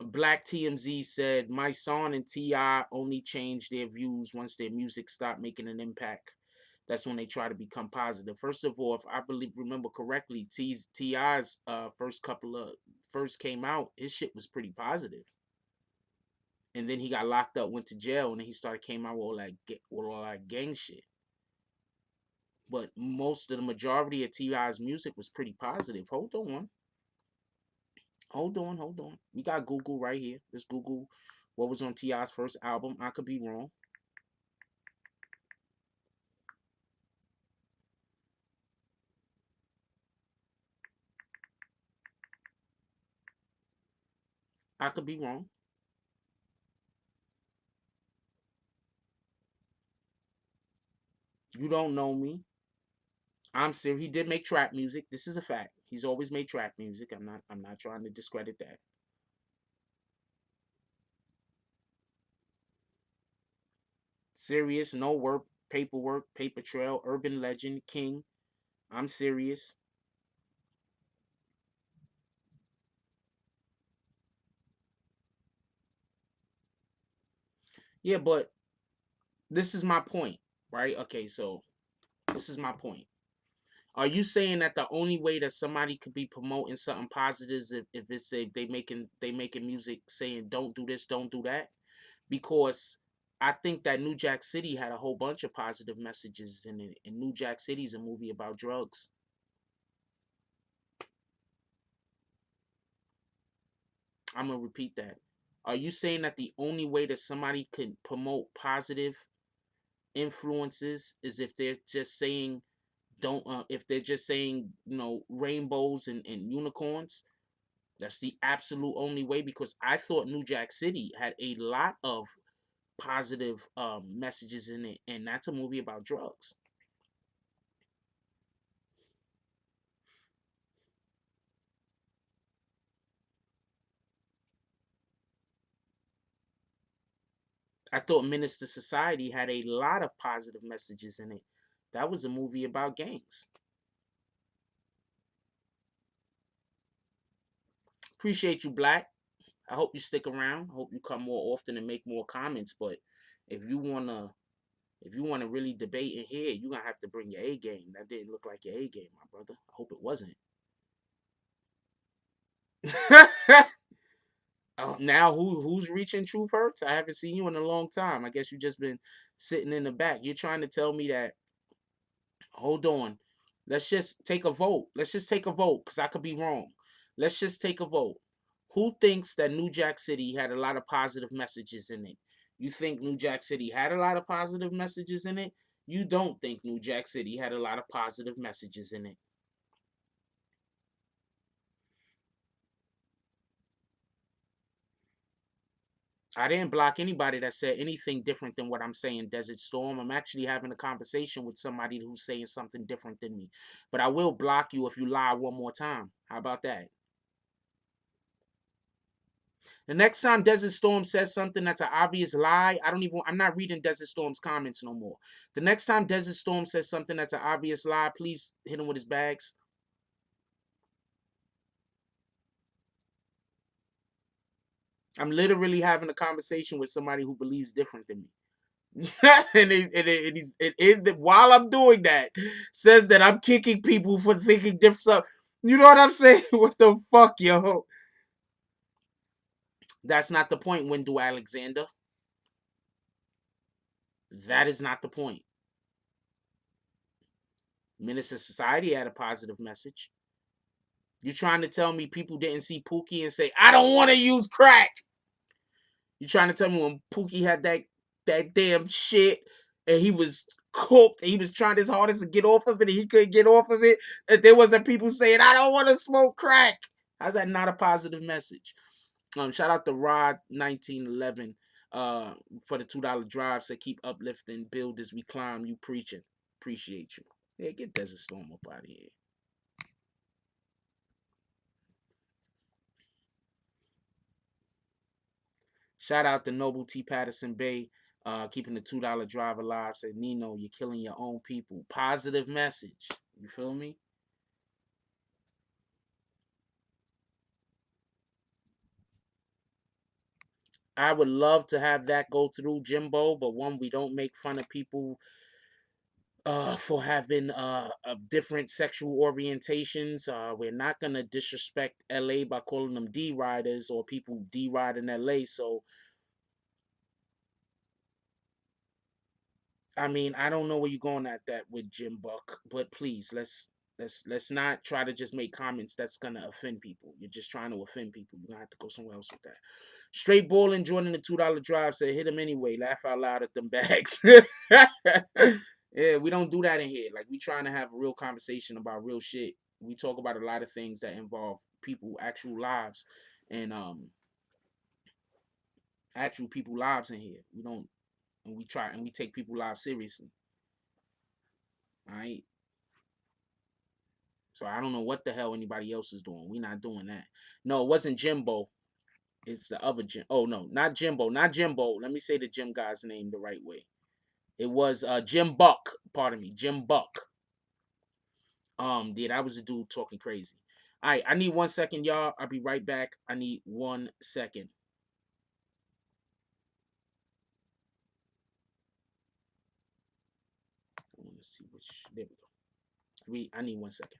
Speaker 1: Black TMZ said, my son and T.I. only changed their views once their music stopped making an impact. That's when they try to become positive. First of all, if I remember correctly, T.I.'s first came out, his shit was pretty positive. And then he got locked up, went to jail, and then he came out with all that gang shit. But most of the majority of T.I.'s music was pretty positive. Hold on. We got Google right here. Let's Google what was on T.I.'s first album. I could be wrong. I could be wrong. You don't know me. I'm serious. He did make trap music. This is a fact. He's always made trap music. I'm not trying to discredit that. Serious, no work, paperwork, paper trail, urban legend, king. I'm serious. Yeah, but this is my point, right? Okay, so this is my point. Are you saying that the only way that somebody could be promoting something positive is if it's they making music saying don't do this, don't do that? Because I think that New Jack City had a whole bunch of positive messages in it, and New Jack City is a movie about drugs. I'm gonna repeat that. Are you saying that the only way that somebody can promote positive influences is if they're just saying don't if they're just saying rainbows and unicorns? That's the absolute only way, because I thought New Jack City had a lot of positive messages in it, and that's a movie about drugs. I thought Minister Society had a lot of positive messages in it. That was a movie about gangs. Appreciate you, Black. I hope you stick around. I hope you come more often and make more comments. But if you wanna really debate in here, you're gonna have to bring your A game. That didn't look like your A game, my brother. I hope it wasn't. Now who's reaching truth hurts? I haven't seen you in a long time. I guess you just been sitting in the back. You're trying to tell me that. Hold on. Let's just take a vote. Let's just take a vote, because I could be wrong. Let's just take a vote. Who thinks that New Jack City had a lot of positive messages in it? You think New Jack City had a lot of positive messages in it? You don't think New Jack City had a lot of positive messages in it. I didn't block anybody that said anything different than what I'm saying, Desert Storm. I'm actually having a conversation with somebody who's saying something different than me. But I will block you if you lie one more time. How about that? The next time Desert Storm says something that's an obvious lie, I'm not reading Desert Storm's comments no more. The next time Desert Storm says something that's an obvious lie, please hit him with his bags. I'm literally having a conversation with somebody who believes different than me. While I'm doing that, says that I'm kicking people for thinking different stuff. You know what I'm saying? What the fuck, yo? That's not the point, Wendell Alexander. That is not the point. Minister Society had a positive message. You're trying to tell me people didn't see Pookie and say, I don't want to use crack. You're trying to tell me when Pookie had that damn shit and he was cooked and he was trying his hardest to get off of it and he couldn't get off of it, that there wasn't people saying, I don't want to smoke crack. How's that not a positive message? Shout out to Rod 1911 for the $2 drive. Say keep uplifting, build as we climb. You preaching. Appreciate you. Yeah, get Desert Storm up out of here. Shout out to Noble T. Patterson Bay, keeping the $2 drive alive. Said, Nino, you're killing your own people. Positive message. You feel me? I would love to have that go through, Jimbo, but one, we don't make fun of people for having different sexual orientations. We're not going to disrespect LA by calling them D-riders or people D-ride in LA. So I mean, I don't know where you're going at that with Jim Buck, but please let's not try to just make comments that's gonna offend people. You're just trying to offend people. You're gonna have to go somewhere else with that. Straight Ballin' joining the $2 drive said hit him anyway. Laugh out loud at them bags. Yeah, we don't do that in here. Like, we trying to have a real conversation about real shit. We talk about a lot of things that involve people, actual lives, and actual people lives in here. We don't, and we try and we take people lives seriously. All right. So I don't know what the hell anybody else is doing. We not doing that. No, it wasn't Jimbo. It's the other Jim. Oh no, not Jimbo. Not Jimbo. Let me say the Jim guy's name the right way. It was Jim Buck. Pardon me, Jim Buck. Yeah, that was the dude talking crazy. All right, I need 1 second, y'all. I'll be right back. I need 1 second. I want to see which. There we go. I need 1 second.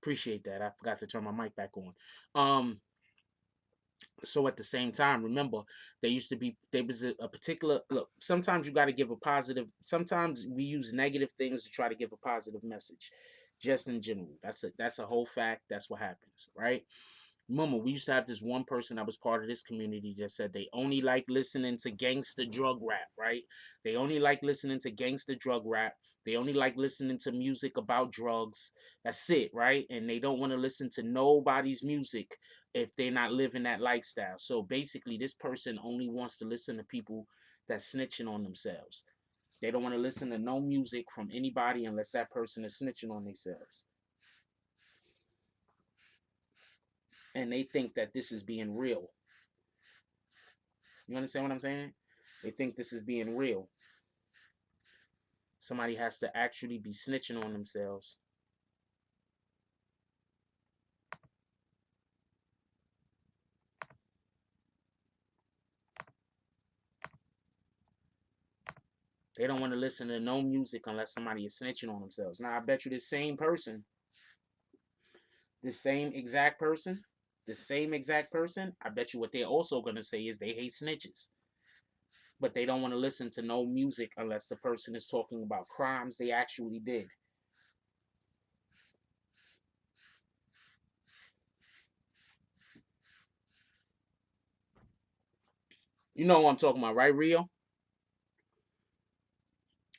Speaker 1: Appreciate that. I forgot to turn my mic back on. So at the same time, remember, there was a particular look. Sometimes you got to give a positive. Sometimes we use negative things to try to give a positive message, just in general. That's a whole fact. That's what happens, right? Remember, we used to have this one person that was part of this community that said they only like listening to gangster drug rap, right? They only like listening to gangster drug rap. They only like listening to music about drugs. That's it, right? And they don't want to listen to nobody's music if they're not living that lifestyle. So basically, this person only wants to listen to people that's snitching on themselves. They don't want to listen to no music from anybody unless that person is snitching on themselves. And they think that this is being real. You understand what I'm saying? They think this is being real. Somebody has to actually be snitching on themselves. They don't want to listen to no music unless somebody is snitching on themselves. Now, I bet you this same person, I bet you what they're also going to say is they hate snitches. But they don't want to listen to no music unless the person is talking about crimes they actually did. You know what I'm talking about, right, Rio?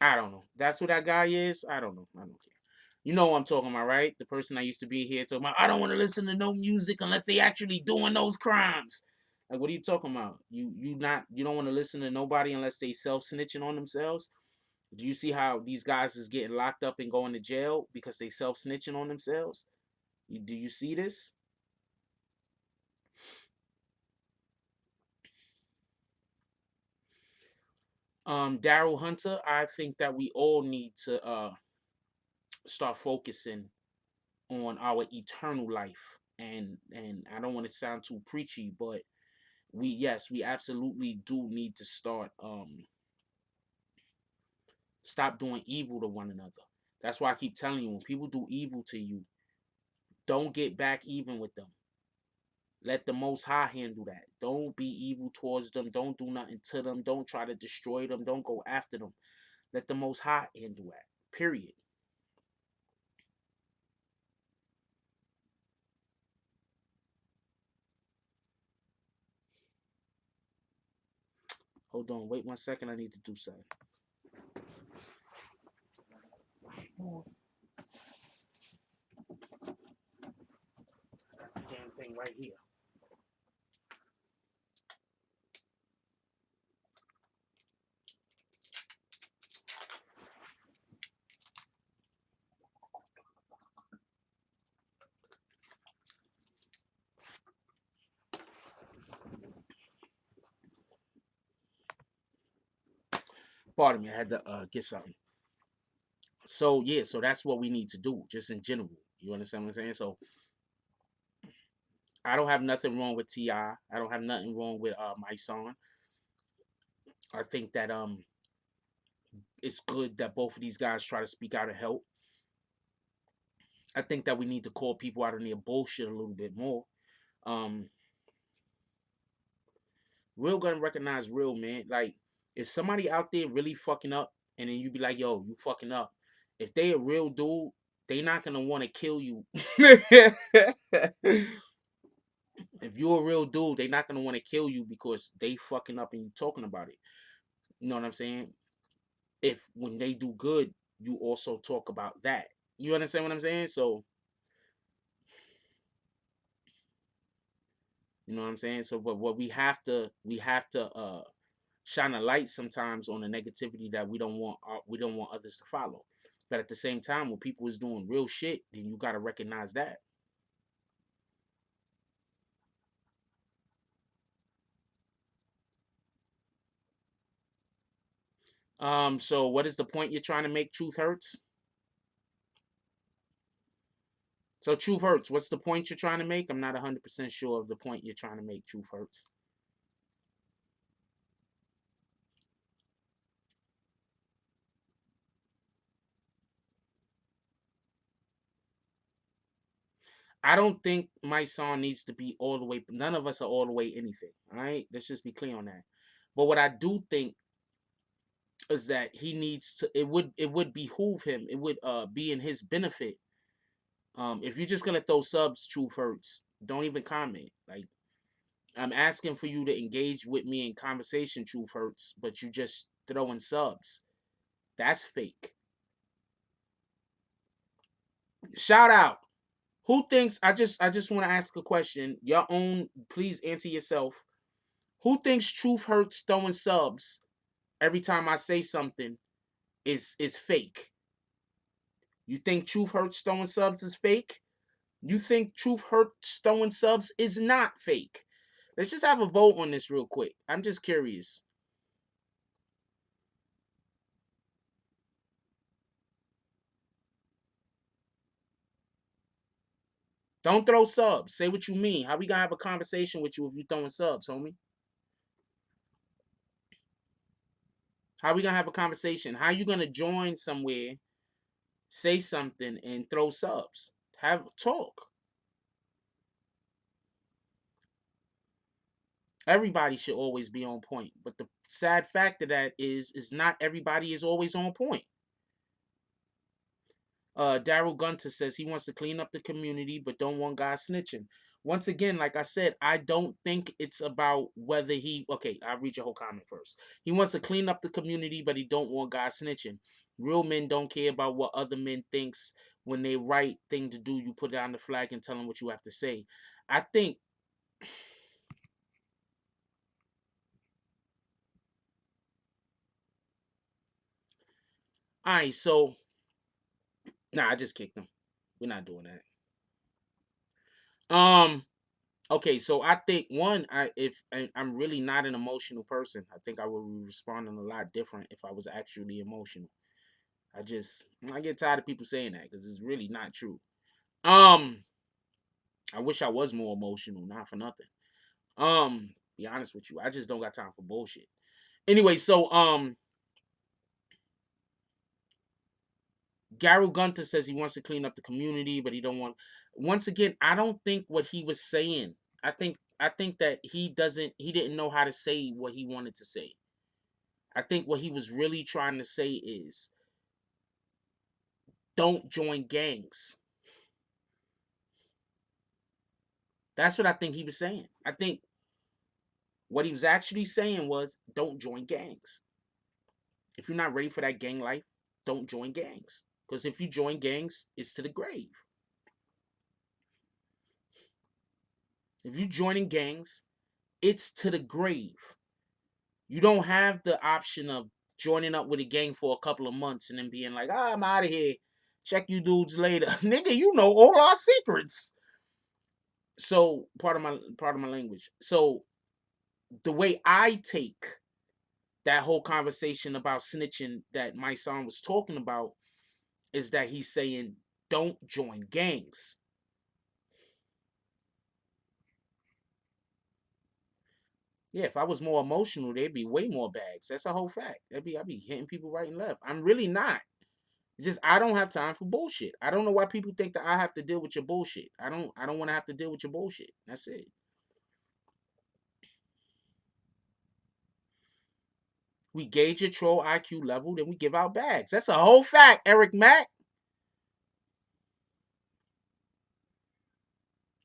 Speaker 1: I don't know. That's who that guy is? I don't know. I don't care. You know what I'm talking about, right? The person that used to be here talking about, I don't want to listen to no music unless they actually doing those crimes. Like, what are you talking about? You don't want to listen to nobody unless they self-snitching on themselves? Do you see how these guys is getting locked up and going to jail because they self-snitching on themselves? Do you see this? Daryl Hunter, I think that we all need to start focusing on our eternal life. And I don't want to sound too preachy, but we absolutely do need to stop doing evil to one another. That's why I keep telling you, when people do evil to you, don't get back even with them. Let the Most High handle that. Don't be evil towards them. Don't do nothing to them. Don't try to destroy them. Don't go after them. Let the Most High handle that. Period. Hold on. Wait 1 second. I need to do something. Damn thing right here. Pardon me. I had to get something. So yeah, so that's what we need to do, just in general. You understand what I'm saying? So I don't have nothing wrong with T.I. I don't have nothing wrong with my song. I think that it's good that both of these guys try to speak out and help. I think that we need to call people out on their bullshit a little bit more. Um, real gonna recognize real, man. Like, if somebody out there really fucking up, and then you be like, yo, you fucking up. If they a real dude, they not gonna want to kill you. If you're a real dude, they not gonna want to kill you because they fucking up and you talking about it. You know what I'm saying? If when they do good, you also talk about that. You understand what I'm saying? So, you know what I'm saying? So, but what we have to shine a light sometimes on the negativity that we don't want others to follow. But at the same time, when people is doing real shit, then you gotta recognize that. So what is the point you're trying to make? Truth hurts. So truth hurts. What's the point you're trying to make? I'm not 100% sure of the point you're trying to make. Truth hurts. I don't think my song needs to be all the way. None of us are all the way anything. All right, let's just be clear on that. But what I do think is that he needs to. It would behoove him. It would be in his benefit. If you're just gonna throw subs, truth hurts. Don't even comment. Like, I'm asking for you to engage with me in conversation, truth hurts, but you just throwing subs. That's fake. Shout out. Who thinks I just want to ask a question. Your own, please answer yourself. Who thinks truth hurts throwing subs every time I say something is fake? You think truth hurts throwing subs is fake? You think truth hurts throwing subs is not fake? Let's just have a vote on this real quick. I'm just curious. Don't throw subs. Say what you mean. How we gonna have a conversation with you if you throwing subs, homie? How we gonna have a conversation? How you gonna join somewhere, say something, and throw subs? Have talk. Everybody should always be on point. But the sad fact of that is not everybody is always on point. Daryl Gunter says he wants to clean up the community, but don't want guys snitching. Once again, like I said, I don't think it's about whether he. Okay, I'll read your whole comment first. He wants to clean up the community, but he don't want guys snitching. Real men don't care about what other men thinks when they right thing to do, you put down the flag and tell them what you have to say. I think all right, so I just kicked them. We're not doing that. Okay, so I think one, I'm really not an emotional person. I think I would be responding a lot different if I was actually emotional. I get tired of people saying that because it's really not true. I wish I was more emotional, not for nothing. Be honest with you, I just don't got time for bullshit. Anyway, so Gary Gunter says he wants to clean up the community, but he don't want. Once again, I don't think what he was saying. I think that he didn't know how to say what he wanted to say. I think what he was really trying to say is don't join gangs. That's what I think he was saying. I think what he was actually saying was don't join gangs. If you're not ready for that gang life, don't join gangs. Because if you join gangs, it's to the grave. If you're joining gangs, it's to the grave. You don't have the option of joining up with a gang for a couple of months and then being like, I'm out of here. Check you dudes later. Nigga, you know all our secrets. So part of my language. So the way I take that whole conversation about snitching that my son was talking about is that he's saying don't join gangs. Yeah, if I was more emotional, there'd be way more bags. That's a whole fact. I'd be hitting people right and left. I'm really not. It's just I don't have time for bullshit. I don't know why people think that I have to deal with your bullshit. I don't want to have to deal with your bullshit. That's it. We gauge your troll IQ level, then we give out bags. That's a whole fact, Eric Mack.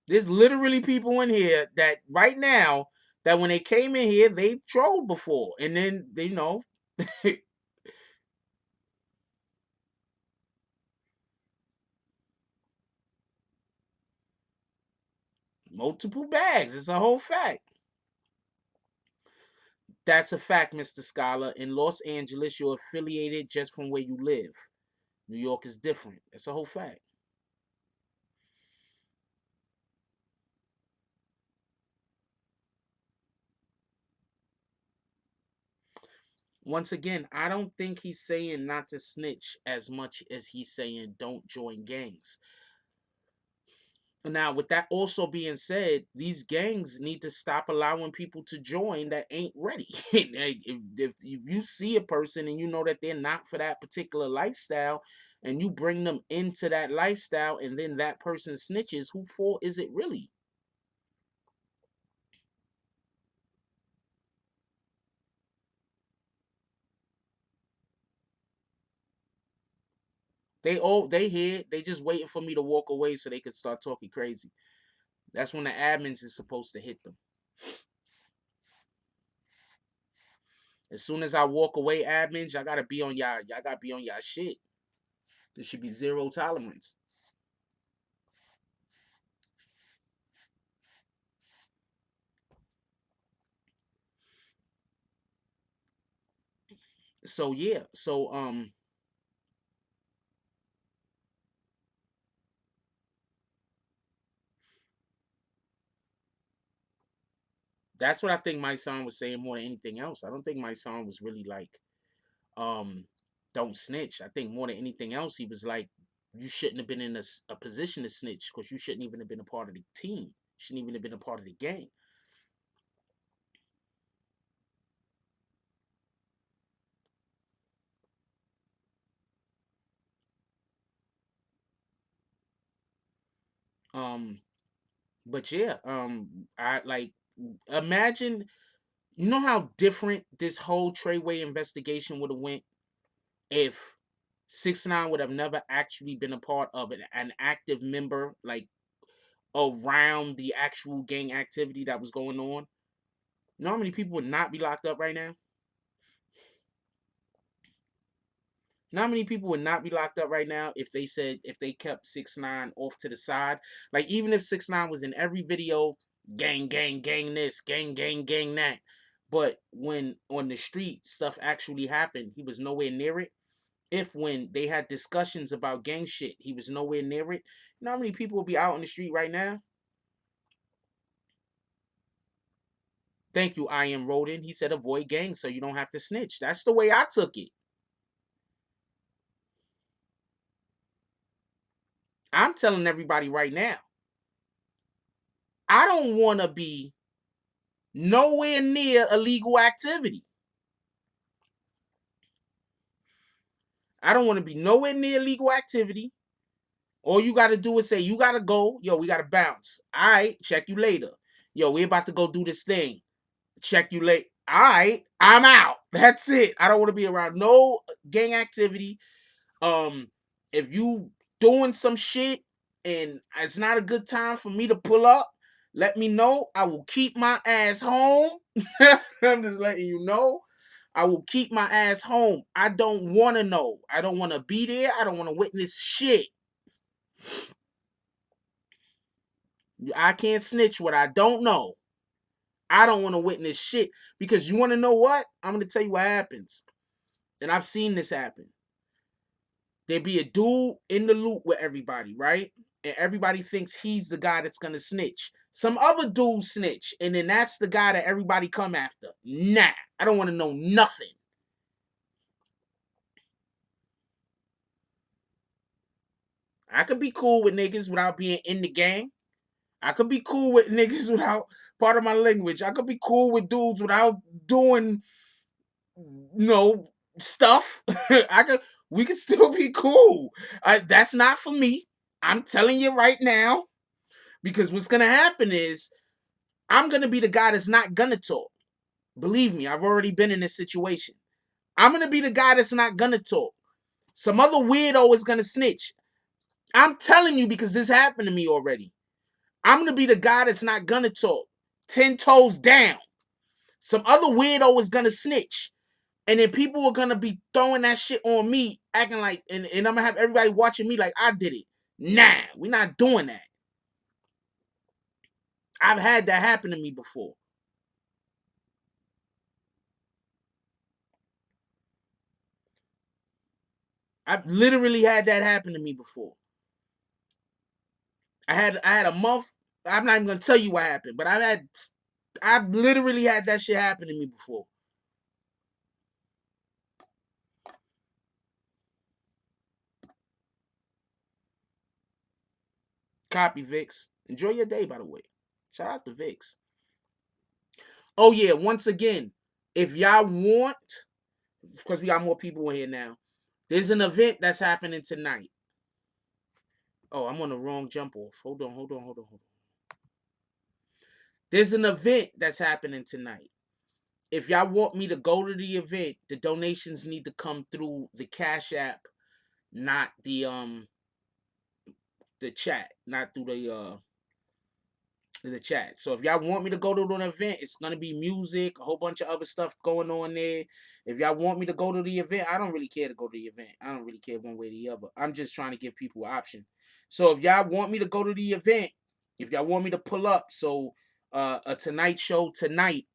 Speaker 1: There's literally people in here that right now that when they came in here, they trolled before. And then they multiple bags. It's a whole fact. That's a fact, Mr. Scholar. In Los Angeles, you're affiliated just from where you live. New York is different. That's a whole fact. Once again, I don't think he's saying not to snitch as much as he's saying don't join gangs. Now, with that also being said, these gangs need to stop allowing people to join that ain't ready. if you see a person and you know that they're not for that particular lifestyle, and you bring them into that lifestyle, and then that person snitches, who for is it really? They here, they just waiting for me to walk away so they could start talking crazy. That's when the admins is supposed to hit them. As soon as I walk away, admins, y'all gotta be on y'all gotta be on y'all shit. There should be zero tolerance. So yeah, so that's what I think my son was saying more than anything else. I don't think my son was really like, um, don't snitch. I think more than anything else, he was like, you shouldn't have been in a position to snitch because you shouldn't even have been a part of the team. Shouldn't even have been a part of the gang. Um, but yeah, I like imagine. You know how different this whole Treyway investigation would have went if 6ix9ine would have never actually been a part of an active member, like around the actual gang activity that was going on. You know how many people would not be locked up right now? You know how many people would not be locked up right now if they kept 6ix9ine off to the side? Like, even if 6ix9ine was in every video, gang, gang, gang this, gang, gang, gang that. But when on the street stuff actually happened, he was nowhere near it. If when they had discussions about gang shit, he was nowhere near it. You know how many people will be out in the street right now? Thank you, I am Roden. He said avoid gangs so you don't have to snitch. That's the way I took it. I'm telling everybody right now, I don't want to be nowhere near illegal activity. I don't want to be nowhere near illegal activity. All you got to do is say, you got to go. Yo, we got to bounce. All right, check you later. Yo, we about to go do this thing. Check you later. All right, I'm out. That's it. I don't want to be around no gang activity. If you doing some shit and it's not a good time for me to pull up, let me know. I will keep my ass home. I'm just letting you know. I will keep my ass home. I don't want to know. I don't want to be there. I don't want to witness shit. I can't snitch what I don't know. I don't want to witness shit because you want to know what? I'm going to tell you what happens. And I've seen this happen. There be a dude in the loop with everybody, right? And everybody thinks he's the guy that's going to snitch. Some other dude snitch, and then that's the guy that everybody come after. Nah, I don't want to know nothing. I could be cool with niggas without being in the gang. I could be cool with niggas without part of my language. I could be cool with dudes without doing, stuff. We could still be cool. That's not for me. I'm telling you right now, because what's gonna happen is I'm gonna be the guy that's not gonna talk. Believe me, I've already been in this situation. I'm gonna be the guy that's not gonna talk. Some other weirdo is gonna snitch. I'm telling you because this happened to me already. I'm gonna be the guy that's not gonna talk. 10 toes down. Some other weirdo is gonna snitch. And then people are gonna be throwing that shit on me, acting like, and I'm gonna have everybody watching me like I did it. Nah, we're not doing that. I've had that happen to me before. I've literally had that happen to me before. I had a month. I'm not even gonna tell you what happened, but I've literally had that shit happen to me before. Copy, Vix. Enjoy your day, by the way. Shout out to Vix. Oh yeah, once again, if y'all want, because we got more people in here now, there's an event that's happening tonight. Oh, I'm on the wrong jump off. Hold on. There's an event that's happening tonight. If y'all want me to go to the event, the donations need to come through the Cash App, not the chat, not through the chat. So if y'all want me to go to an event, it's gonna be music, a whole bunch of other stuff going on there. If y'all want me to go to the event, I don't really care to go to the event. I don't really care one way or the other. I'm just trying to give people an option. So if y'all want me to go to the event, if y'all want me to pull up, so a Tonight Show tonight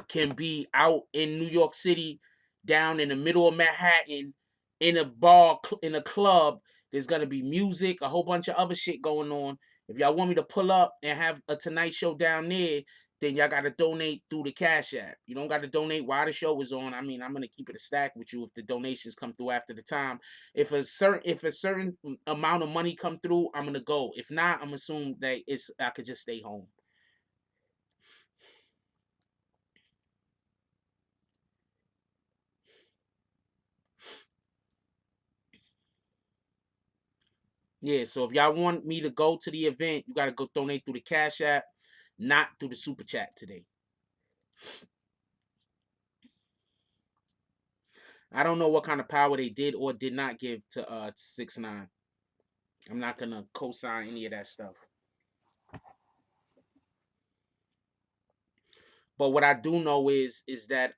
Speaker 1: can be out in New York City, down in the middle of Manhattan, in a bar, in a club. There's gonna be music, a whole bunch of other shit going on. If y'all want me to pull up and have a Tonight Show down there, then y'all gotta donate through the Cash App. You don't gotta donate while the show is on. I mean, I'm gonna keep it a stack with you if the donations come through after the time. If a certain amount of money come through, I'm gonna go. If not, I'm assuming that I could just stay home. Yeah, so if y'all want me to go to the event, you gotta go donate through the Cash App, not through the Super Chat today. I don't know what kind of power they did or did not give to 6ix9ine. I'm not gonna co-sign any of that stuff. But what I do know is that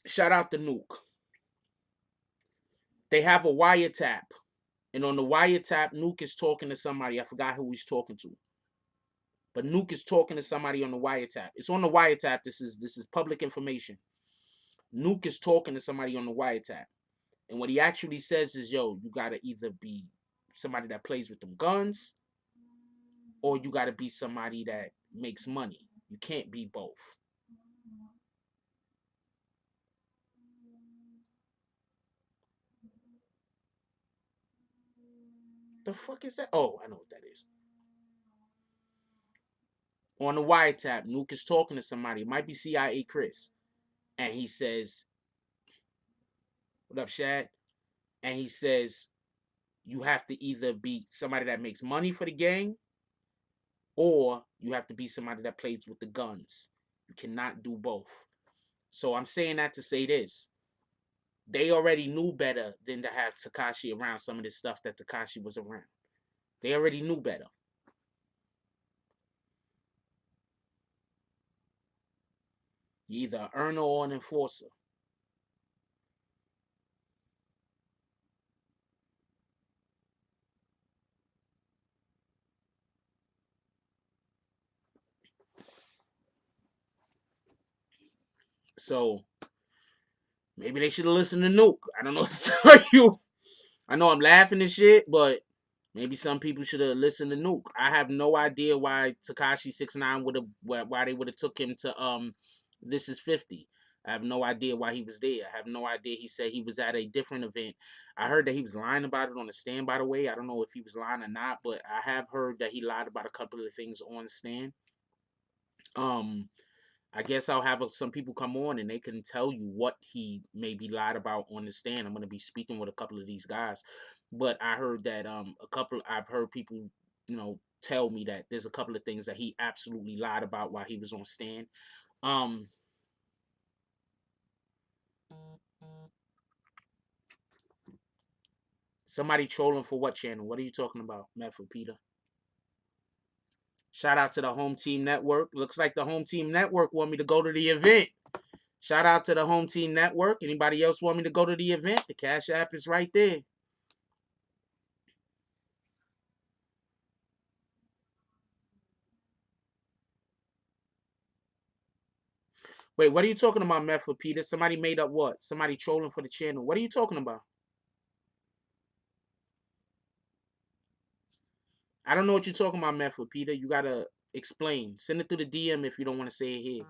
Speaker 1: Shout out to Nuke. They have a wiretap. And on the wiretap, Nuke is talking to somebody. I forgot who he's talking to. But Nuke is talking to somebody on the wiretap. It's on the wiretap. This is public information. Nuke is talking to somebody on the wiretap. And what he actually says is, yo, you gotta either be somebody that plays with them guns, or you gotta be somebody that makes money. You can't be both. The fuck is that? Oh, I know what that is. On the wiretap, Nuke is talking to somebody. It might be CIA Chris. And he says, what up, Shad? And he says, you have to either be somebody that makes money for the gang, or you have to be somebody that plays with the guns. You cannot do both. So I'm saying that to say this. They already knew better than to have Tekashi around some of this stuff that Tekashi was around. They already knew better. You either an earner or an enforcer. So maybe they should have listened to Nuke. I don't know what to tell you. I know I'm laughing and shit, but maybe some people should have listened to Nuke. I have no idea why Tekashi 6ix9ine would have, why they would have took him to This Is 50. I have no idea why he was there. I have no idea. He said he was at a different event. I heard that he was lying about it on the stand, by the way. I don't know if he was lying or not, but I have heard that he lied about a couple of things on the stand. I guess I'll have some people come on and they can tell you what he maybe lied about on the stand. I'm going to be speaking with a couple of these guys. But I heard that I've heard people, tell me that there's a couple of things that he absolutely lied about while he was on stand. Somebody trolling for what channel? What are you talking about, Medford Peter? Shout out to the Home Team Network. Looks like the Home Team Network want me to go to the event. Shout out to the Home Team Network. Anybody else want me to go to the event? The Cash App is right there. Wait, what are you talking about, Medford Peter? Somebody made up what? Somebody trolling for the channel. What are you talking about? I don't know what you're talking about, Medford Peter. You gotta explain. Send it through the DM if you don't want to say it here.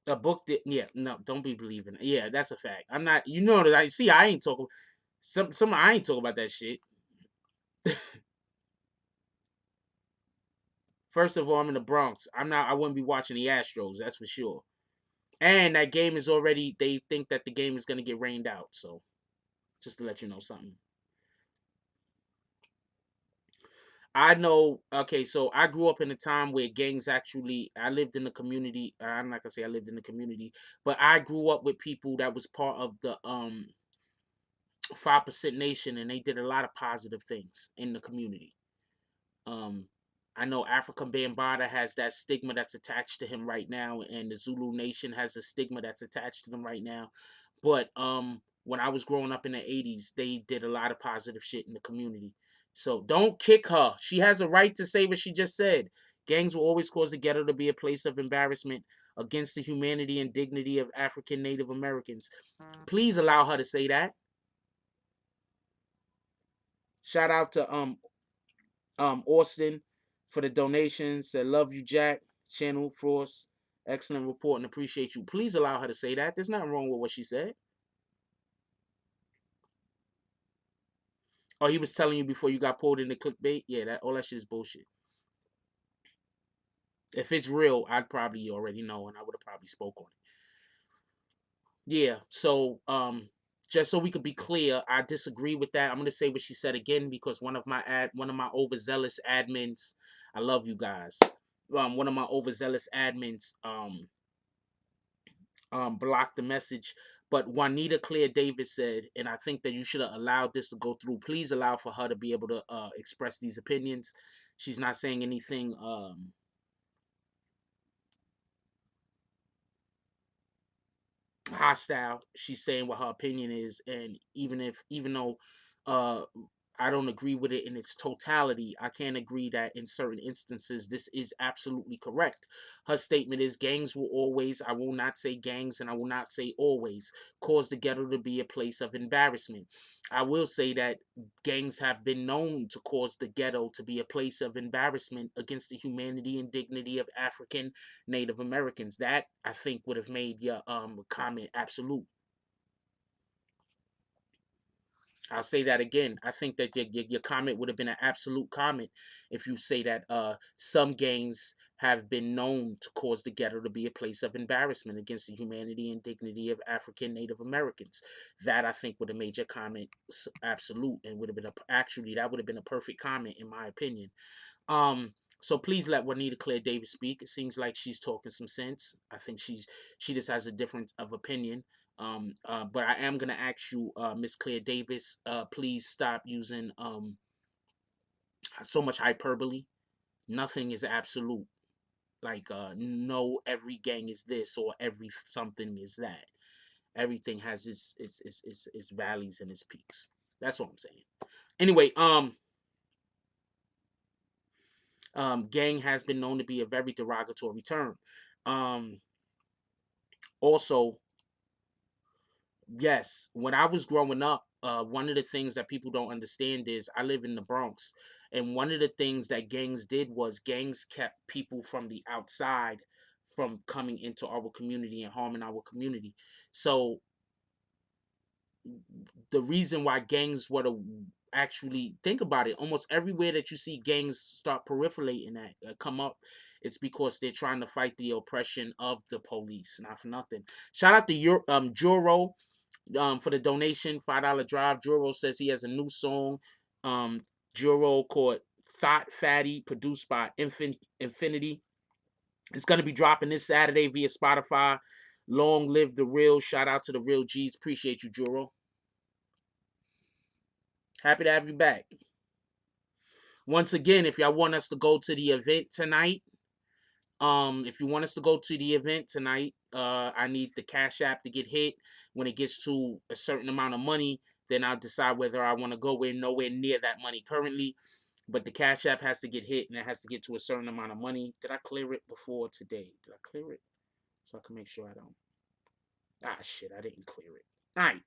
Speaker 1: A book that, yeah, no, don't be believing. Yeah, that's a fact. I'm not, that I see. I ain't talking. I ain't talking about that shit. First of all, I'm in the Bronx. I wouldn't be watching the Astros. That's for sure. And that game is already. They think that the game is gonna get rained out. So, just to let you know something. I know. Okay, so I grew up in a time where gangs actually. I lived in the community. I'm not gonna say I lived in the community, but I grew up with people that was part of the 5% Nation, and they did a lot of positive things in the community. I know African Bambaataa has that stigma that's attached to him right now, and the Zulu Nation has a stigma that's attached to them right now. But when I was growing up in the 80s, they did a lot of positive shit in the community. So don't kick her. She has a right to say what she just said. Gangs will always cause the ghetto to be a place of embarrassment against the humanity and dignity of African Native Americans. Please allow her to say that. Shout out to Austin for the donations. Said love you, Jack. Channel Frost. Excellent report and appreciate you. Please allow her to say that. There's nothing wrong with what she said. Oh, he was telling you before you got pulled in the clickbait? Yeah, all that shit is bullshit. If it's real, I'd probably already know and I would have probably spoke on it. Yeah, so just so we could be clear, I disagree with that. I'm gonna say what she said again because one of my overzealous admins, I love you guys. One of my overzealous admins blocked the message. But Juanita Claire Davis said, and I think that you should have allowed this to go through. Please allow for her to be able to express these opinions. She's not saying anything hostile. She's saying what her opinion is, and even though uh I don't agree with it in its totality, I can agree that in certain instances this is absolutely correct. Her statement is gangs will always, I will not say gangs and I will not say always, cause the ghetto to be a place of embarrassment. I will say that gangs have been known to cause the ghetto to be a place of embarrassment against the humanity and dignity of African Native Americans. That I think would have made your comment absolute. I'll say that again. I think that your comment would have been an absolute comment if you say that some gangs have been known to cause the ghetto to be a place of embarrassment against the humanity and dignity of African Native Americans. That I think would have made your comment absolute, and would have been actually that would have been a perfect comment in my opinion. So please let Juanita Claire Davis speak. It seems like she's talking some sense. I think she just has a difference of opinion. But I am gonna ask you, Miss Claire Davis, please stop using so much hyperbole. Nothing is absolute. Like no, every gang is this or every something is that. Everything has its valleys and its peaks. That's what I'm saying. Anyway, gang has been known to be a very derogatory term. Also, yes, when I was growing up, one of the things that people don't understand is I live in the Bronx, and one of the things that gangs did was gangs kept people from the outside from coming into our community and harming our community. So the reason why gangs were to actually think about it, almost everywhere that you see gangs start proliferating at come up, it's because they're trying to fight the oppression of the police. Not for nothing. Shout out to your Juro for the donation, $5 drive. Juro says he has a new song, Juro called Thought Fatty, produced by Infinity. It's gonna be dropping this Saturday via Spotify. Long live the real. Shout out to the real G's. Appreciate you, Juro. Happy to have you back. Once again, if y'all want us to go to the event tonight, if you want us to go to the event tonight, I need the Cash App to get hit. When it gets to a certain amount of money, then I'll decide whether I want to go. We're nowhere near that money currently, but the Cash App has to get hit, and it has to get to a certain amount of money. Did I clear it before today? Did I clear it? So I can make sure I don't. Ah, shit, I didn't clear it. All right.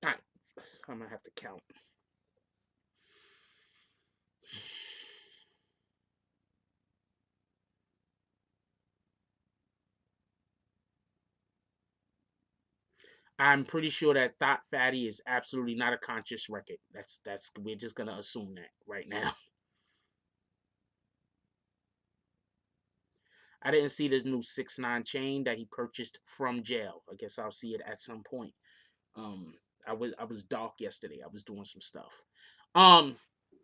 Speaker 1: All right. I'm going to have to count. I'm pretty sure that Thought Fatty is absolutely not a conscious record. That's we're just gonna assume that right now. I didn't see the new 6ix9ine chain that he purchased from jail. I guess I'll see it at some point. I was dark yesterday. I was doing some stuff.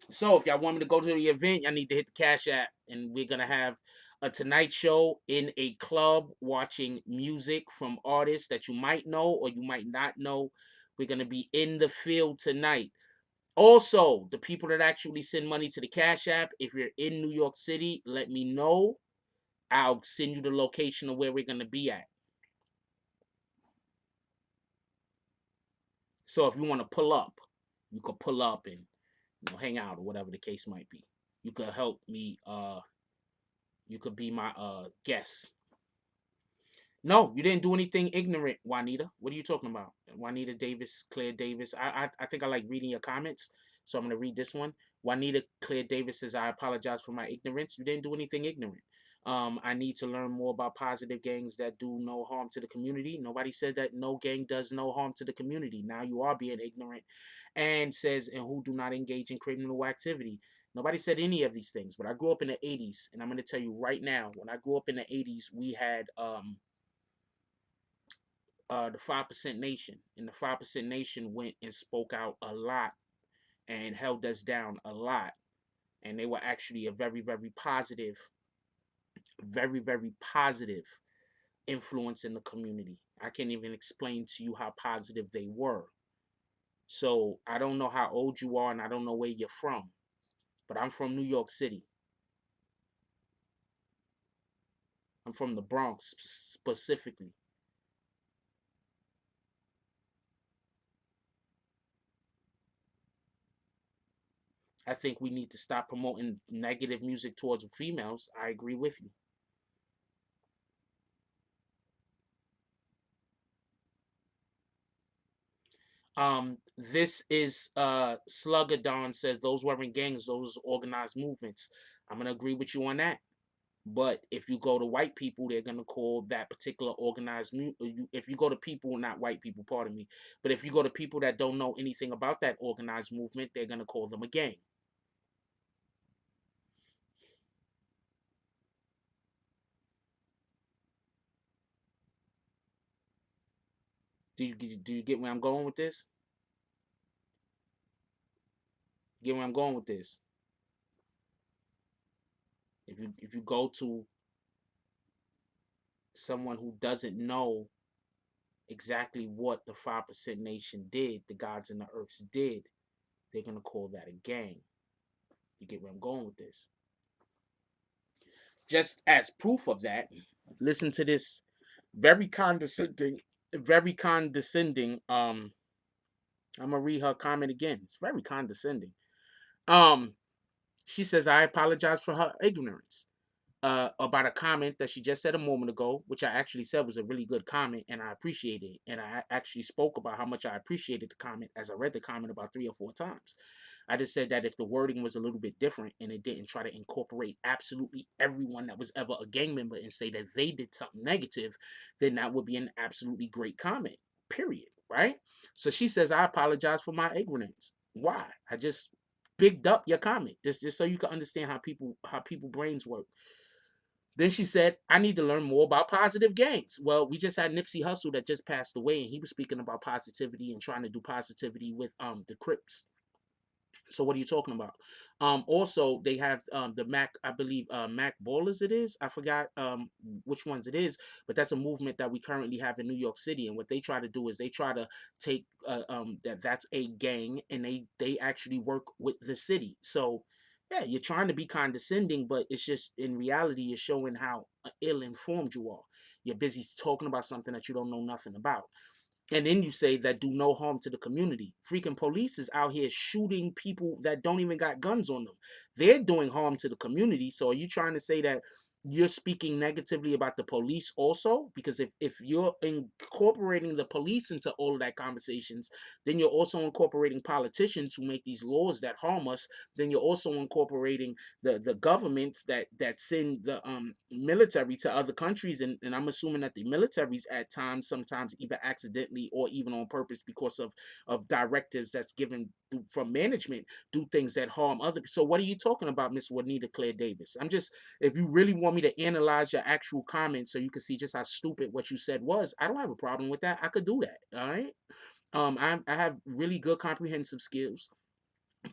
Speaker 1: So if y'all want me to go to the event, y'all need to hit the Cash App, and we're gonna have a Tonight Show in a club watching music from artists that you might know or you might not know. We're gonna be in the field tonight. Also, the people that actually send money to the Cash App, if you're in New York City, let me know. I'll send you the location of where we're gonna be at. So if you want to pull up, you could pull up and hang out or whatever the case might be. You could help me. You could be my guest. No, you didn't do anything ignorant, Juanita. What are you talking about? Juanita Davis, Claire Davis. I think I like reading your comments, so I'm gonna read this one. Juanita Claire Davis says, I apologize for my ignorance. You didn't do anything ignorant. I need to learn more about positive gangs that do no harm to the community. Nobody said that no gang does no harm to the community. Now you are being ignorant. And says, and who do not engage in criminal activity. Nobody said any of these things, but I grew up in the 80s, and I'm going to tell you right now, when I grew up in the 80s, we had the 5% Nation, and the 5% Nation went and spoke out a lot and held us down a lot, and they were actually a very, very positive very, very positive influence in the community. I can't even explain to you how positive they were. So I don't know how old you are and I don't know where you're from, but I'm from New York City. I'm from the Bronx specifically. I think we need to stop promoting negative music towards females. I agree with you. This is Sluggadon says those weren't gangs, those organized movements. I'm gonna agree with you on that. But if you go to white people, they're gonna call that particular organized. If you go to people, not white people, pardon me, but if you go to people that don't know anything about that organized movement, they're gonna call them a gang. Do you get where I'm going with this? Get where I'm going with this? If you go to someone who doesn't know exactly what the 5% Nation did, the Gods and the Earths did, they're gonna call that a gang. You get where I'm going with this? Just as proof of that, listen to this very condescending. I'm gonna read her comment again. It's very condescending. Um, she says, "I apologize for her ignorance." About a comment that she just said a moment ago, which I actually said was a really good comment, and I appreciated it. And I actually spoke about how much I appreciated the comment as I read the comment about 3 or 4 times. I just said that if the wording was a little bit different and it didn't try to incorporate absolutely everyone that was ever a gang member and say that they did something negative, then that would be an absolutely great comment, period. Right? So she says, "I apologize for my ignorance." Why? I just bigged up your comment just so you can understand how people brains work. Then she said, "I need to learn more about positive gangs." Well, we just had Nipsey Hussle that just passed away, and he was speaking about positivity and trying to do positivity with the Crips. So what are you talking about? Also, they have the Mac, I believe Mac Ballers it is. I forgot which ones it is, but that's a movement that we currently have in New York City. And what they try to do is they try to take that's a gang, and they actually work with the city. So yeah, you're trying to be condescending, but it's just in reality, you're showing how ill-informed you are. You're busy talking about something that you don't know nothing about. And then you say that do no harm to the community. Freaking police is out here shooting people that don't even got guns on them. They're doing harm to the community. So are you trying to say that you're speaking negatively about the police also? Because if you're incorporating the police into all of that conversations, then you're also incorporating politicians who make these laws that harm us. Then you're also incorporating the governments that send the military to other countries, and I'm assuming that the militaries at times, sometimes either accidentally or even on purpose, because of directives that's given from management, do things that harm other people. So what are you talking about, Miss Juanita Claire Davis? I'm just, if you really want me to analyze your actual comments so you can see just how stupid what you said was, I don't have a problem with that. I could do that. All right. I have really good comprehensive skills,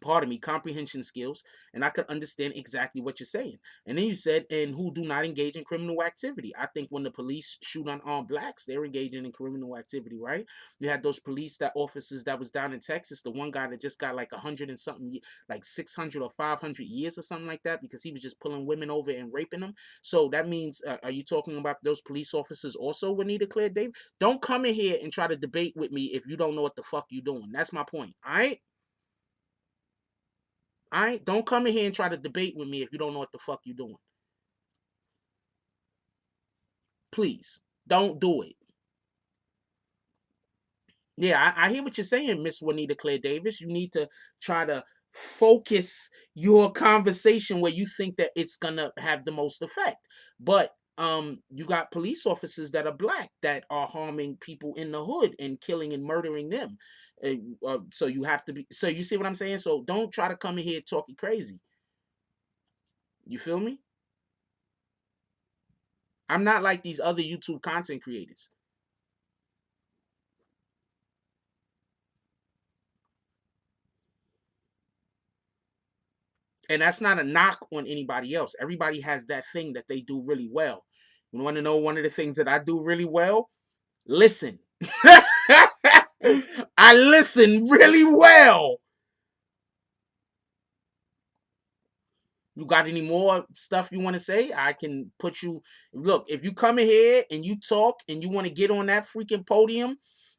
Speaker 1: pardon me, comprehension skills, and I could understand exactly what you're saying. And then you said, and who do not engage in criminal activity. I think when the police shoot unarmed blacks, they're engaging in criminal activity, right? You had those police that officers that was down in Texas, the one guy that just got like 100 and something, like 600 or 500 years or something like that, because he was just pulling women over and raping them. So that means, are you talking about those police officers also, Juanita Claire Dave? Don't come in here and try to debate with me if you don't know what the fuck you doing. That's my point, all right? All right, don't come in here and try to debate with me if you don't know what the fuck you're doing. Please, don't do it. Yeah, I hear what you're saying, Miss Juanita Claire Davis. You need to try to focus your conversation where you think that it's gonna have the most effect. But you got police officers that are black that are harming people in the hood and killing and murdering them. So you have to be. So you see what I'm saying? So don't try to come in here talking crazy. You feel me? I'm not like these other YouTube content creators. And that's not a knock on anybody else. Everybody has that thing that they do really well. You want to know one of the things that I do really well? Listen. I listen really well. You got any more stuff you want to say? I can put you. Look, if you come in here and you talk and you want to get on that freaking podium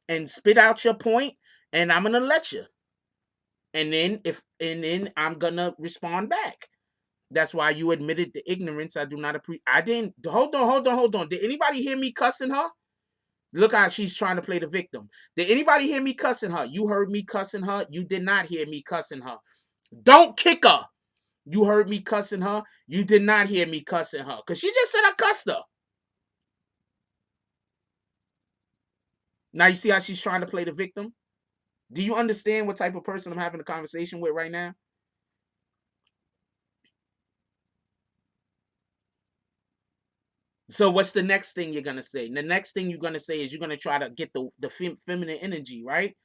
Speaker 1: and spit out your point, and I'm gonna let you. And then I'm gonna respond back. That's why you admitted the ignorance. I do not appreciate. I didn't. Hold on. Did anybody hear me cussing her? Look how she's trying to play the victim. Did anybody hear me cussing her? You heard me cussing her. You did not hear me cussing her. Don't kick her. You heard me cussing her. You did not hear me cussing her. Because she just said I cussed her. Now you see how she's trying to play the victim? Do you understand what type of person I'm having a conversation with right now? So what's the next thing you're going to say? The next thing you're going to say is you're going to try to get the feminine energy, right?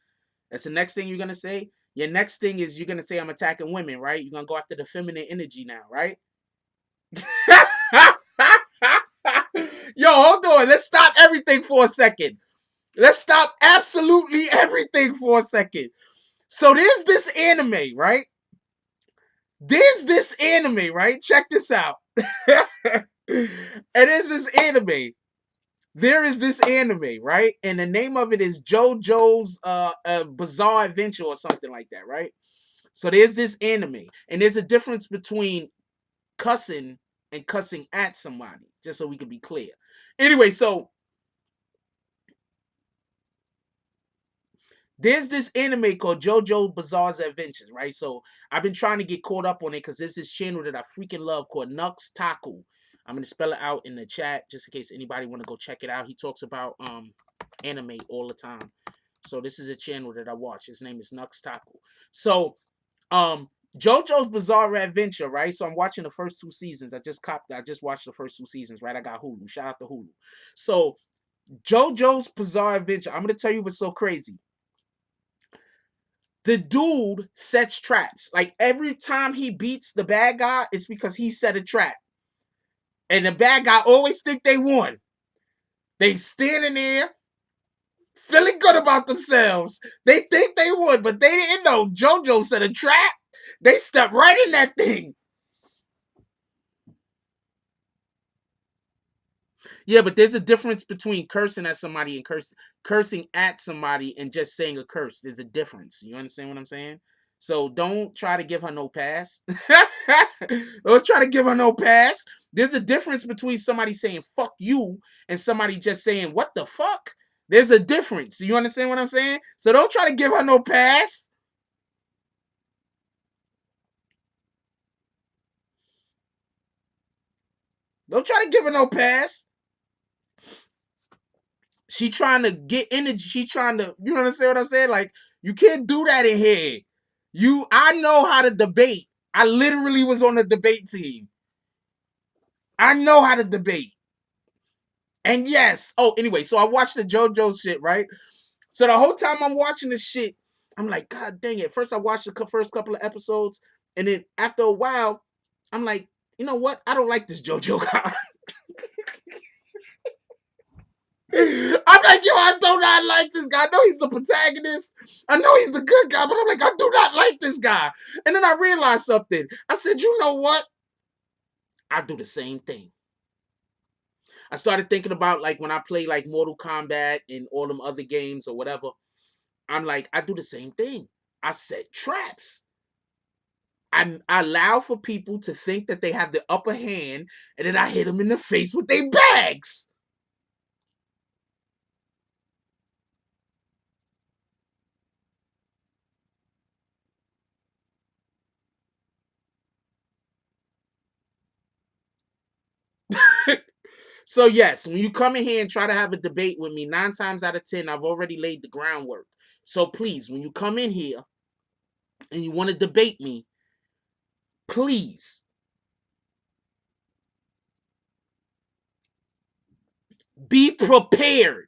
Speaker 1: That's the next thing you're going to say. Your next thing is you're going to say I'm attacking women, right? You're going to go after the feminine energy now, right? Yo, hold on. Let's stop everything for a second. Let's stop absolutely everything for a second. So there's this anime, right? Check this out. It is this anime. There is this anime, right? And the name of it is JoJo's Bizarre Adventure or something like that, right? So there's this anime, and there's a difference between cussing and cussing at somebody, just so we can be clear. Anyway, so there's this anime called JoJo Bizarre's Adventures, right? So I've been trying to get caught up on it because there's this channel that I freaking love called Nux Taku. I'm gonna spell it out in the chat just in case anybody want to go check it out. He talks about anime all the time. So this is a channel that I watch. His name is Nux Taku. So JoJo's Bizarre Adventure, right? So I'm watching the first 2 seasons. I just watched the first 2 seasons, right? I got Hulu. Shout out to Hulu. So JoJo's Bizarre Adventure. I'm gonna tell you what's so crazy. The dude sets traps. Like every time he beats the bad guy, it's because he set a trap. And the bad guy always think they won. They standing there feeling good about themselves. They think they would, but they didn't know JoJo set a trap. They stepped right in that thing. Yeah, but there's a difference between cursing at somebody and cursing at somebody and just saying a curse. There's a difference. You understand what I'm saying? So don't try to give her no pass. Don't try to give her no pass. There's a difference between somebody saying fuck you and somebody just saying what the fuck. There's a difference. You understand what I'm saying? So don't try to give her no pass. Don't try to give her no pass. She trying to get energy. She trying to, you understand what I'm saying? Like, you can't do that in here. I know how to debate. I literally was on the debate team. I know how to debate. And yes. Oh, anyway, so I watched the JoJo shit, right? So the whole time I'm watching this shit, I'm like, God dang it. First, I watched the first couple of episodes. And then after a while, I'm like, you know what? I don't like this JoJo guy. I'm like, yo, I do not like this guy. I know he's the protagonist. I know he's the good guy, but I'm like, I do not like this guy. And then I realized something. I said, you know what? I do the same thing. I started thinking about like when I play like Mortal Kombat and all them other games or whatever. I'm like, I do the same thing. I set traps. I allow for people to think that they have the upper hand, and then I hit them in the face with their bags. So yes, when you come in here and try to have a debate with me, 9 times out of 10, I've already laid the groundwork. So please, when you come in here and you want to debate me, please be prepared.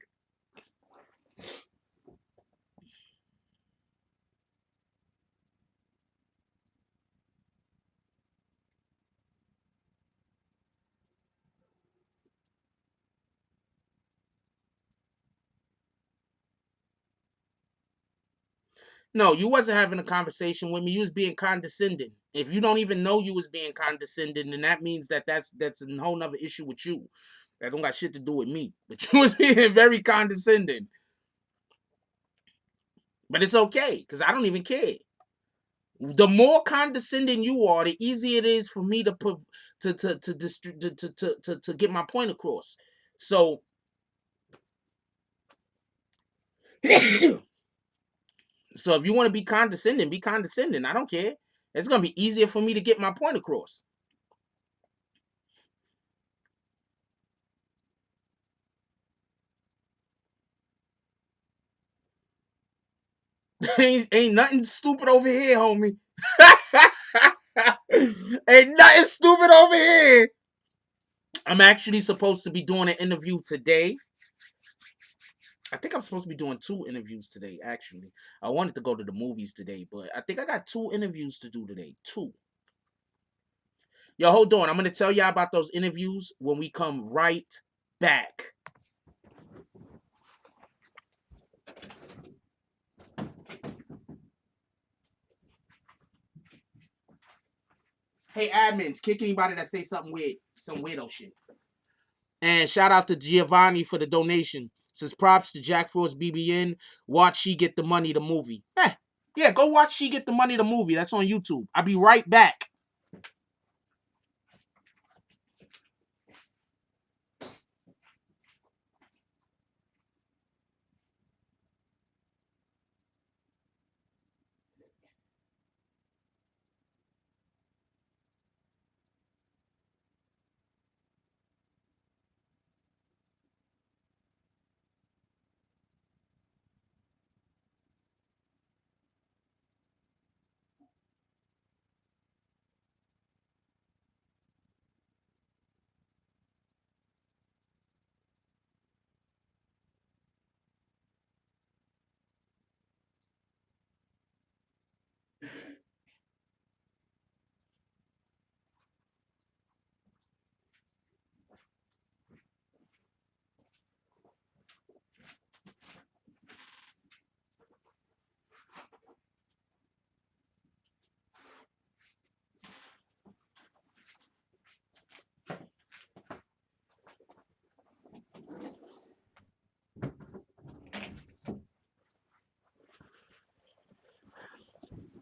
Speaker 1: No, you wasn't having a conversation with me. You was being condescending. If you don't even know you was being condescending, then that means that's a whole nother issue with you. That don't got shit to do with me. But you was being very condescending. But it's okay, because I don't even care. The more condescending you are, the easier it is for me to put to get my point across. So so if you want to be condescending, be condescending. I don't care. It's gonna be easier for me to get my point across. ain't nothing stupid over here, homie. Ain't nothing stupid over here. I'm actually supposed to be doing an interview today. I think I'm supposed to be doing 2 interviews today, actually. I wanted to go to the movies today, but I think I got 2 interviews to do today. 2. Yo, hold on. I'm going to tell y'all about those interviews when we come right back. Hey, admins, kick anybody that say something weird, some weirdo shit. And shout out to Giovanni for the donation. Says props to Jack Frost BBN. Watch She Get the Money, the movie. Yeah, go watch She Get the Money, the movie. That's on YouTube. I'll be right back.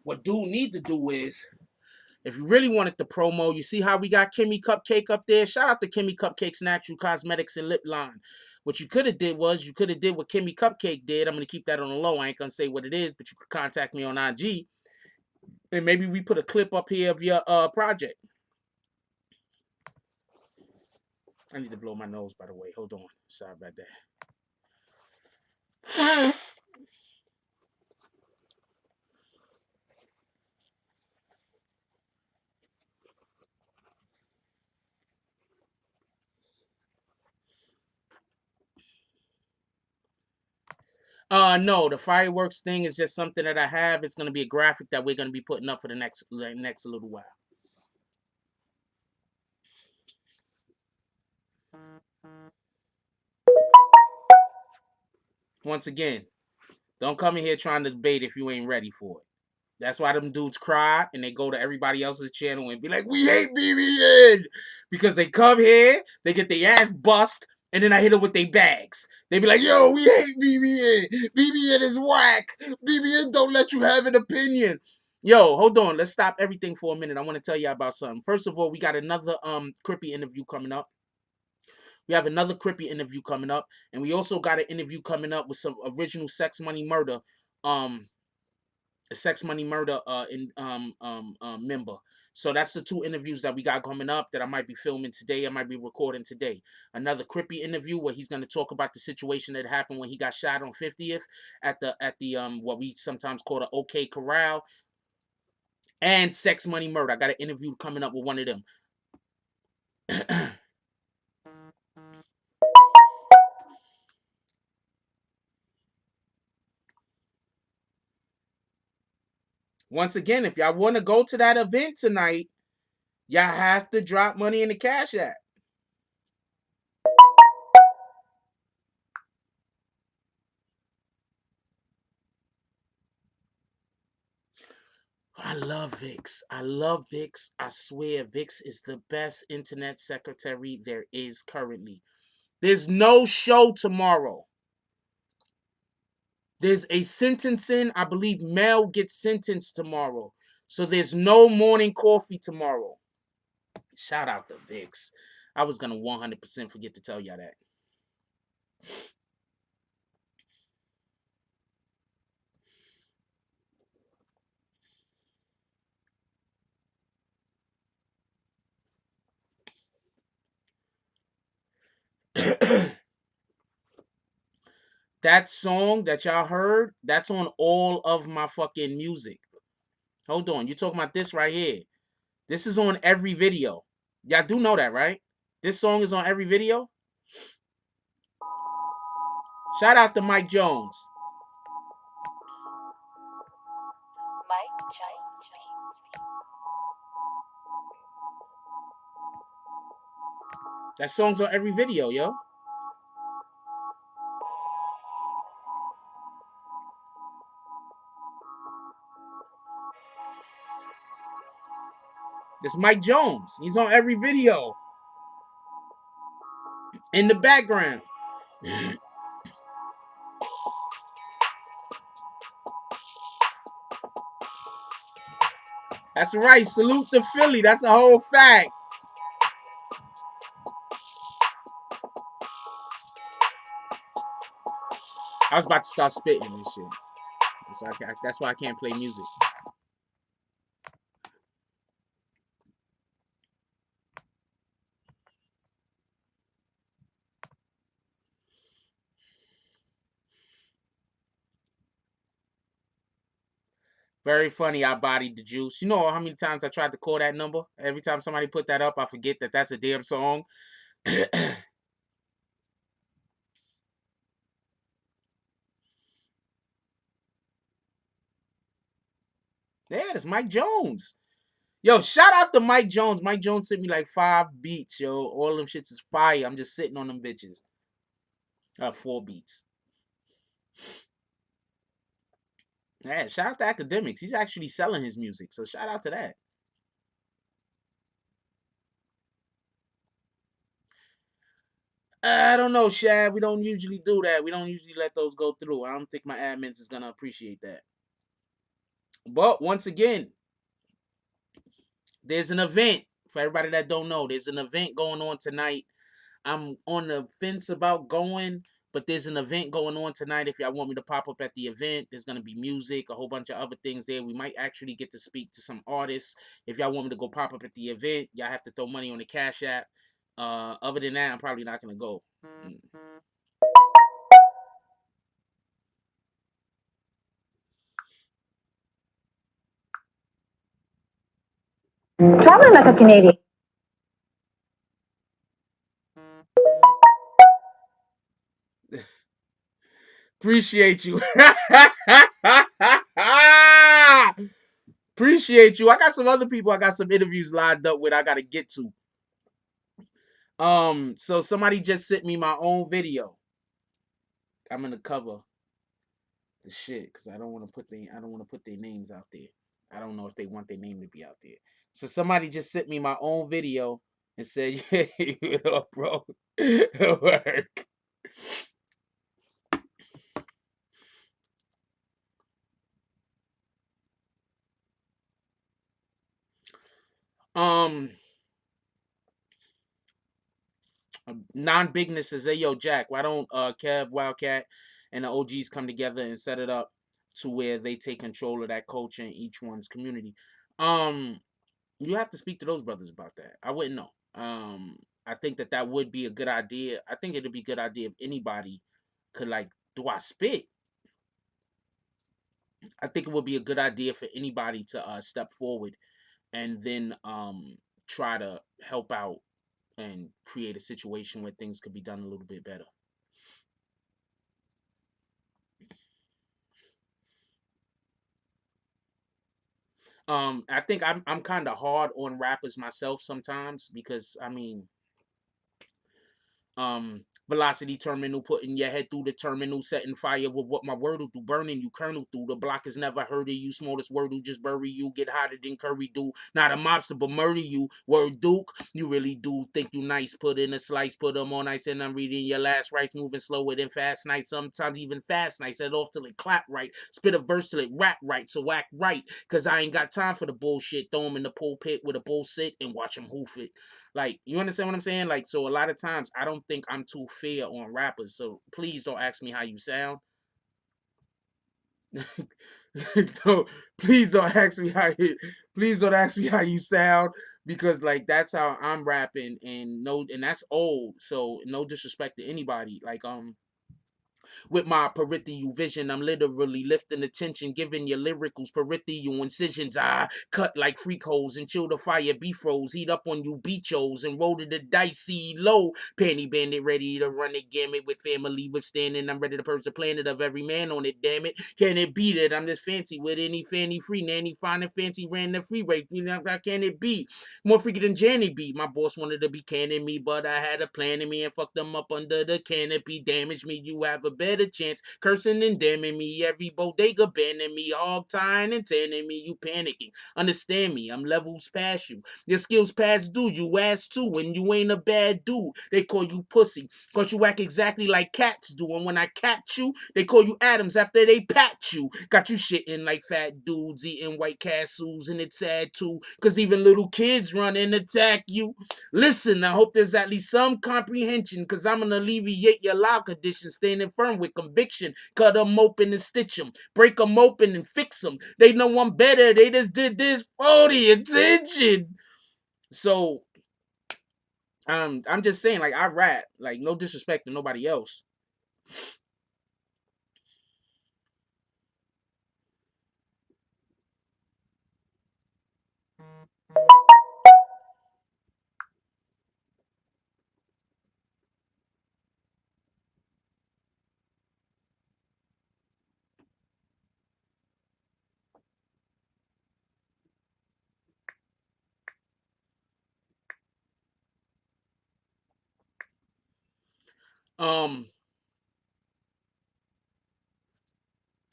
Speaker 1: What dude need to do is, if you really wanted the promo, you see how we got Kimmy Cupcake up there? Shout out to Kimmy Cupcake's Natural Cosmetics and Lip Line. What you could have did was, you could have did what Kimmy Cupcake did. I'm going to keep that on the low. I ain't going to say what it is, but you could contact me on IG. And maybe we put a clip up here of your project. I need to blow my nose, by the way. Hold on. Sorry about that. No, the fireworks thing is just something that I have. It's going to be a graphic that we're going to be putting up for the next little while. Once again, don't come in here trying to debate if you ain't ready for it. That's why them dudes cry and they go to everybody else's channel and be like, we hate BBN. Because they come here, they get their ass bust, and then I hit them with their bags. They be like, yo, we hate BBN. BBN is whack. BBN don't let you have an opinion. Yo, hold on. Let's stop everything for a minute. I want to tell you about something. First of all, we got another Crippy interview coming up. We have another Crippy interview coming up. And we also got an interview coming up with some original Sex Money Murder Sex Money Murder member. So that's the 2 interviews that we got coming up that I might be filming today. I might be recording today. Another Crippy interview where he's going to talk about the situation that happened when he got shot on 50th at the what we sometimes call the OK Corral. And Sex Money Murder. I got an interview coming up with one of them. Once again, if y'all want to go to that event tonight, y'all have to drop money in the Cash App. I love Vix. I love Vix. I swear Vix is the best internet secretary there is currently. There's no show tomorrow. There's a sentencing. I believe Mel gets sentenced tomorrow. So there's no morning coffee tomorrow. Shout out to Vix. I was going to 100% forget to tell y'all that. That song that y'all heard, that's on all of my fucking music. Hold on. You're talking about this right here. This is on every video. Y'all do know that, right? This song is on every video. Shout out to Mike Jones. That song's on every video, yo. This Mike Jones. He's on every video. In the background. That's right. Salute to Philly. That's a whole fact. I was about to start spitting and shit. That's why I can't play music. Very funny. I bodied the juice. You know how many times I tried to call that number? Every time somebody put that up, I forget that that's a damn song. Yeah, that's Mike Jones. Yo, shout out to Mike Jones. Mike Jones sent me like 5 beats, yo. All them shits is fire. I'm just sitting on them bitches. 4 beats. Yeah, shout out to Academics. He's actually selling his music, so shout out to that. I don't know, Shad. We don't usually do that. We don't usually let those go through. I don't think my admins is gonna appreciate that. But once again, there's an event. For everybody that don't know, there's an event going on tonight. I'm on the fence about going, but there's an event going on tonight. If y'all want me to pop up at the event, there's going to be music, a whole bunch of other things there. We might actually get to speak to some artists. If y'all want me to go pop up at the event, y'all have to throw money on the Cash App. Other than that, I'm probably not going to go.
Speaker 7: Traveling like a Canadian.
Speaker 1: Appreciate you. Appreciate you. I got some other people I got some interviews lined up with I got to get to. So somebody just sent me my own video. I'm gonna cover the shit because I don't want to put their names out there. I don't know if they want their name to be out there. So somebody just sent me my own video and said, "Yeah, you know, bro, work." Non-bigness says, "Hey, yo, Jack, why don't Kev, Wildcat, and the OGs come together and set it up to where they take control of that culture in each one's community?" You have to speak to those brothers about that. I wouldn't know. I think that would be a good idea. I think it'd be a good idea if anybody could, like, do I spit? I think it would be a good idea for anybody to step forward and then try to help out and create a situation where things could be done a little bit better. I think I'm kind of hard on rappers myself sometimes because I mean, Velocity terminal, putting your head through the terminal, setting fire with what my word will do, burning you, kernel through. The block has never heard of you, smallest word will just bury you, get hotter than curry do. Not a mobster, but murder you. Word Duke, you really do think you nice. Put in a slice, put them on ice, and I'm reading your last rice, moving slower than fast nights, sometimes even fast nights. Set off till it clap right, spit a verse till it rap right, so act right, cause I ain't got time for the bullshit. Throw him in the pulpit with a bull sit and watch him hoof it. Like, you understand what I'm saying? Like, so a lot of times I don't think I'm too fair on rappers. So please don't ask me how you sound. Please don't ask me please don't ask me how you sound, because like that's how I'm rapping, and that's old. So no disrespect to anybody. Like with my peripheral vision, I'm literally lifting the tension, giving your lyricals peripheral incisions. I cut like freak holes and chill the fire, be froze, heat up on you beachos and roll to the dice, see low. Panty bandit ready to run the gamut with family withstanding. I'm ready to purge the planet of every man on it, damn it. Can it beat it? I'm just fancy with any fanny free nanny, fine and fancy, ran the freeway. You know, how can it be? More freaky than Janny B. My boss wanted to be canning me, but I had a plan in me and fucked them up under the canopy. Damage me, you have a better chance. Cursing and damning me, every bodega banning me, hog tying and tanning me, you panicking. Understand me, I'm levels past you. Your skills past due, you ass too, and you ain't a bad dude. They call you pussy, cause you act exactly like cats do. And when I catch you, they call you Adams after they pat you. Got you shitting like fat dudes eating White Castles, and it's sad too, cause even little kids run and attack you. Listen, I hope there's at least some comprehension, cause I'm gonna alleviate your loud condition, standing firm with conviction. Cut them open and stitch them, break them open and fix them. They know I'm better, they just did this for the attention. So I'm just saying, like, I rap, like, no disrespect to nobody else.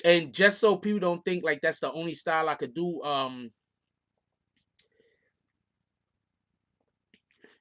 Speaker 1: And just so people don't think like that's the only style I could do,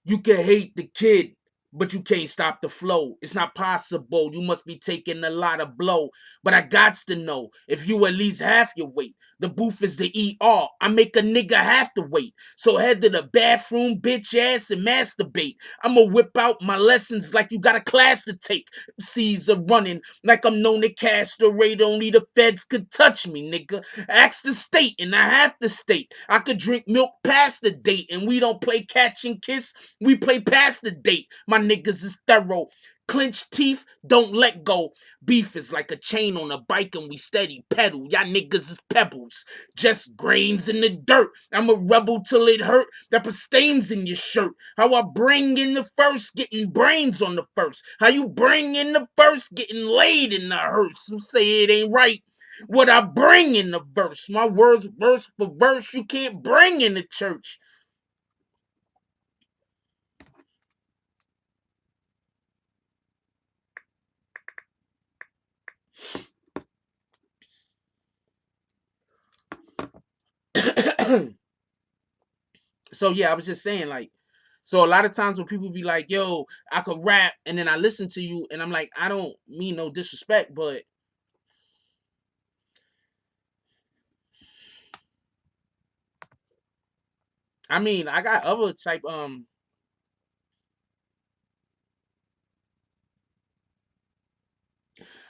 Speaker 1: you can hate the kid, but you can't stop the flow. It's not possible. You must be taking a lot of blow. But I gots to know if you at least half your weight. The booth is the ER. I make a nigga have to wait. So head to the bathroom, bitch ass, and masturbate. I'ma whip out my lessons like you got a class to take. C's are running like I'm known to castrate. Only the feds could touch me, nigga. Ask the state, and I have to state. I could drink milk past the date, and we don't play catch and kiss. We play past the date. My niggas is thorough. Clenched teeth, don't let go. Beef is like a chain on a bike and we steady pedal. Y'all niggas is pebbles, just grains in the dirt. I'm a rebel till it hurt. That put stains in your shirt. How I bring in the first, getting brains on the first. How you bring in the first, getting laid in the hearse. Who say it ain't right? What I bring in the verse. My words, verse for verse, you can't bring in the church. So yeah, I was just saying, like, so a lot of times when people be like, yo, I could rap, and then I listen to you and I'm like, I don't mean no disrespect, but I mean, I got other type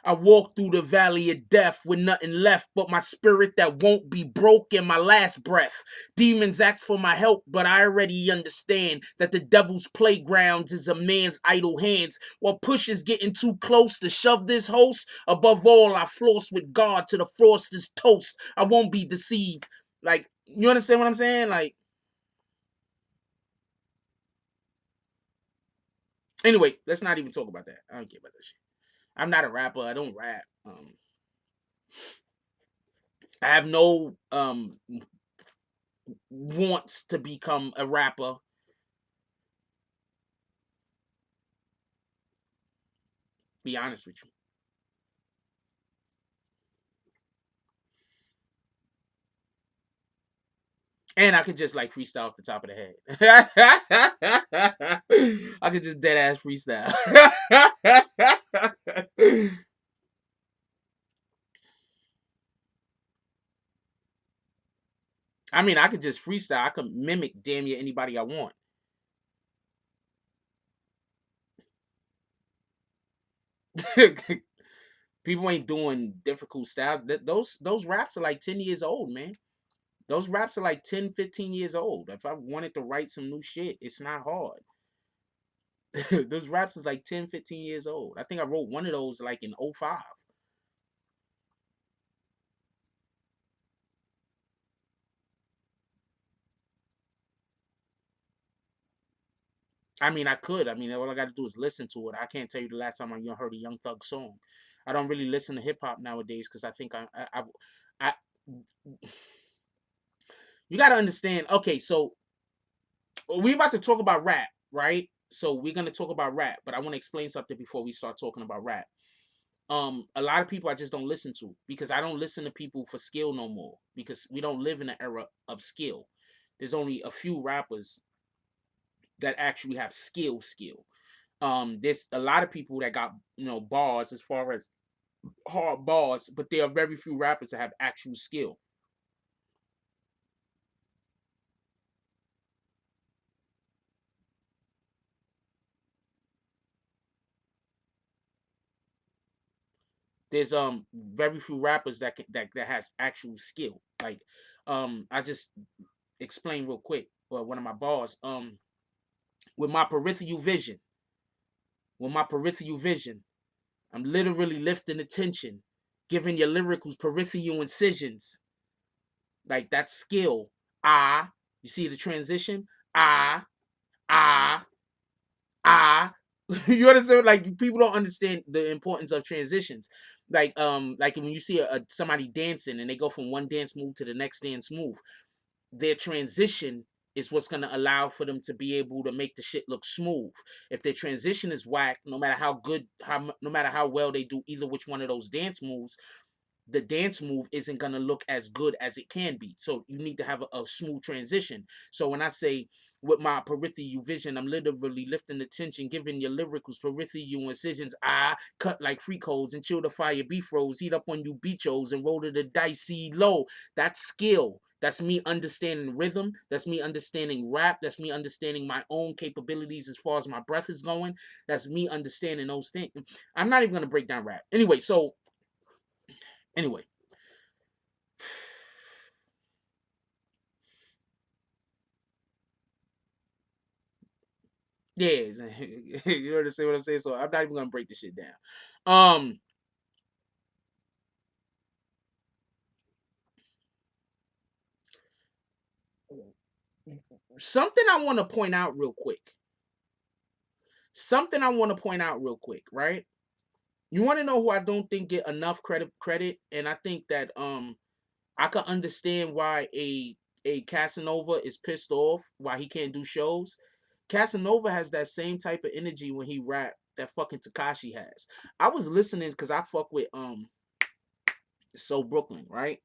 Speaker 1: I walk through the valley of death with nothing left but my spirit that won't be broke in my last breath. Demons ask for my help, but I already understand that the devil's playgrounds is a man's idle hands. While push is getting too close to shove this host, above all, I floss with God to the frost is toast. I won't be deceived. Like, you understand what I'm saying? Like, anyway, let's not even talk about that. I don't care about that shit. I'm not a rapper. I don't rap. I have no wants to become a rapper. Be honest with you. And I could just like freestyle off the top of the head. I could just dead ass freestyle. I mean, I could just freestyle. I could mimic damn near anybody I want. People ain't doing difficult styles. Those raps are like 10 years old, man. Those raps are like 10, 15 years old. If I wanted to write some new shit, it's not hard. Those raps is like 10, 15 years old. I think I wrote one of those like in 05. I mean, I could. I mean, all I got to do is listen to it. I can't tell you the last time I heard a Young Thug song. I don't really listen to hip hop nowadays because I think I you got to understand. Okay, so we about to talk about rap, right? So we're gonna talk about rap, but I want to explain something before we start talking about rap. A lot of people I just don't listen to because I don't listen to people for skill no more because we don't live in an era of skill. There's only a few rappers that actually have skill. There's a lot of people that got bars as far as hard bars, but there are very few rappers that have actual skill. There's very few rappers that has actual skill. Like I just explain real quick one of my bars. With my peripheral vision, I'm literally lifting the tension, giving your lyricals peripheral incisions. Like that's skill. You see the transition? Ah, ah, ah. You understand? Like people don't understand the importance of transitions. Like when you see somebody dancing and they go from one dance move to the next dance move, their transition is what's going to allow for them to be able to make the shit look smooth. If their transition is whack, no matter how good, no matter how well they do either which one of those dance moves, the dance move isn't going to look as good as it can be. So you need to have a smooth transition. So when I say with my peripheral vision, I'm literally lifting the tension, giving your lyricals peripheral incisions. I cut like freak holes and chill the fire beef rolls, heat up on you beachos and roll to the dicey low. That's skill. That's me understanding rhythm. That's me understanding rap. That's me understanding my own capabilities as far as my breath is going. That's me understanding those things. I'm not even going to break down rap. Anyway, yeah, you understand what I'm saying? So I'm not even gonna break this shit down. Something I want to point out real quick. Right? You want to know who I don't think get enough credit, and I think that I can understand why a Casanova is pissed off why he can't do shows. Casanova has that same type of energy when he rap that fucking Tekashi has. I was listening because I fuck with So Brooklyn, right?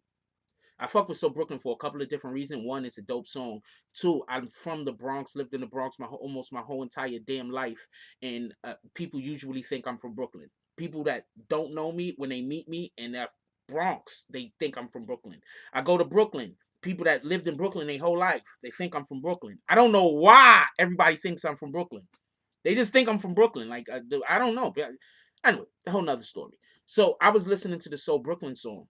Speaker 1: I fuck with So Brooklyn for a couple of different reasons. One, it's a dope song. Two, I'm from the Bronx, lived in the Bronx almost my whole entire damn life, and people usually think I'm from Brooklyn. People that don't know me when they meet me and they're Bronx, they think I'm from Brooklyn. I go to Brooklyn. People that lived in Brooklyn their whole life, they think I'm from Brooklyn. I don't know why everybody thinks I'm from Brooklyn. They just think I'm from Brooklyn. Like I don't know. Anyway, a whole nother story. So I was listening to the So Brooklyn song.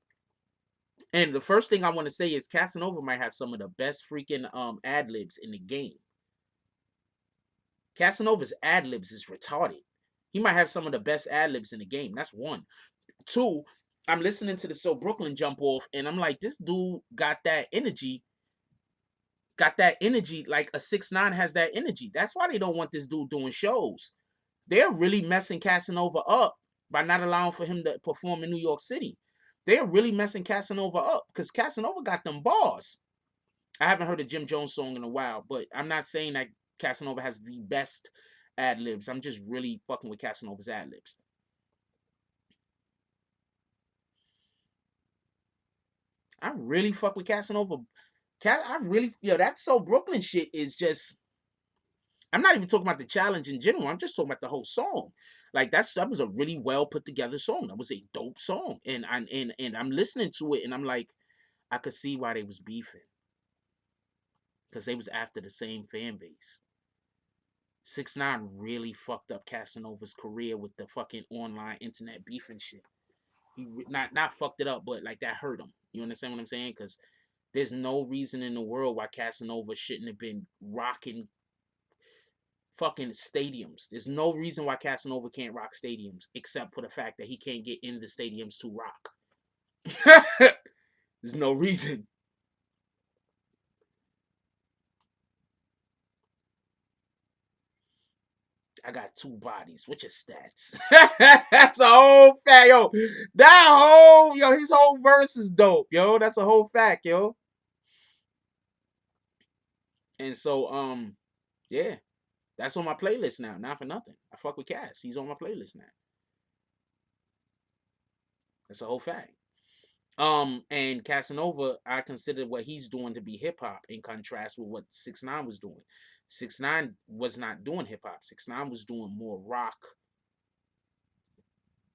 Speaker 1: And the first thing I want to say is Casanova might have some of the best freaking ad libs in the game. Casanova's ad libs is retarded. He might have some of the best ad libs in the game. That's one. Two, I'm listening to the So Brooklyn jump off, and I'm like, this dude got that energy. Got that energy like a 6ix9ine has that energy. That's why they don't want this dude doing shows. They're really messing Casanova up by not allowing for him to perform in New York City. They're really messing Casanova up because Casanova got them bars. I haven't heard a Jim Jones song in a while, but I'm not saying that Casanova has the best ad libs. I'm just really fucking with Casanova's ad libs. I really fuck with Casanova. I really, that So Brooklyn shit is just. I'm not even talking about the challenge in general. I'm just talking about the whole song. Like that was a really well put together song. That was a dope song, and I'm listening to it, and I'm like, I could see why they was beefing, because they was after the same fan base. 6ix9ine really fucked up Casanova's career with the fucking online internet beefing shit. He not fucked it up, but like that hurt him. You understand what I'm saying? Because there's no reason in the world why Casanova shouldn't have been rocking fucking stadiums. There's no reason why Casanova can't rock stadiums, except for the fact that he can't get in the stadiums to rock. There's no reason. I got 2 bodies. What's your stats? That's a whole fact, yo. His whole verse is dope, yo. That's a whole fact, yo. And so, yeah, that's on my playlist now. Not for nothing. I fuck with Cass. He's on my playlist now. That's a whole fact. And Casanova, I consider what he's doing to be hip hop in contrast with what 6ix9ine was doing. 6ix9ine was not doing hip hop. 6ix9ine was doing more rock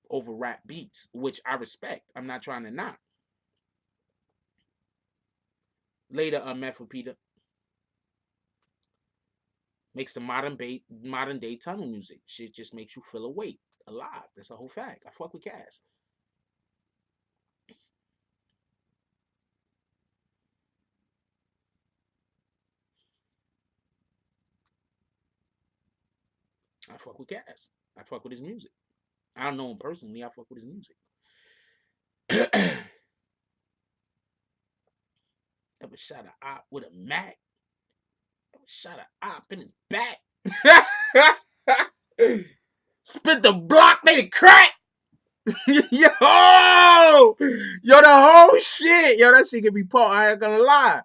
Speaker 1: over rap beats, which I respect. I'm not trying to knock. Later, Meth Repeater makes the modern day tunnel music. Shit just makes you feel awake, alive. That's a whole fact. I fuck with Cass. I fuck with Cass. I fuck with his music. I don't know him personally. I fuck with his music. Ever shot a op with a Mac? Ever shot a op in his back? Spit the block, made it crack. Yo, the whole shit. Yo, that shit can be pop. I ain't gonna lie.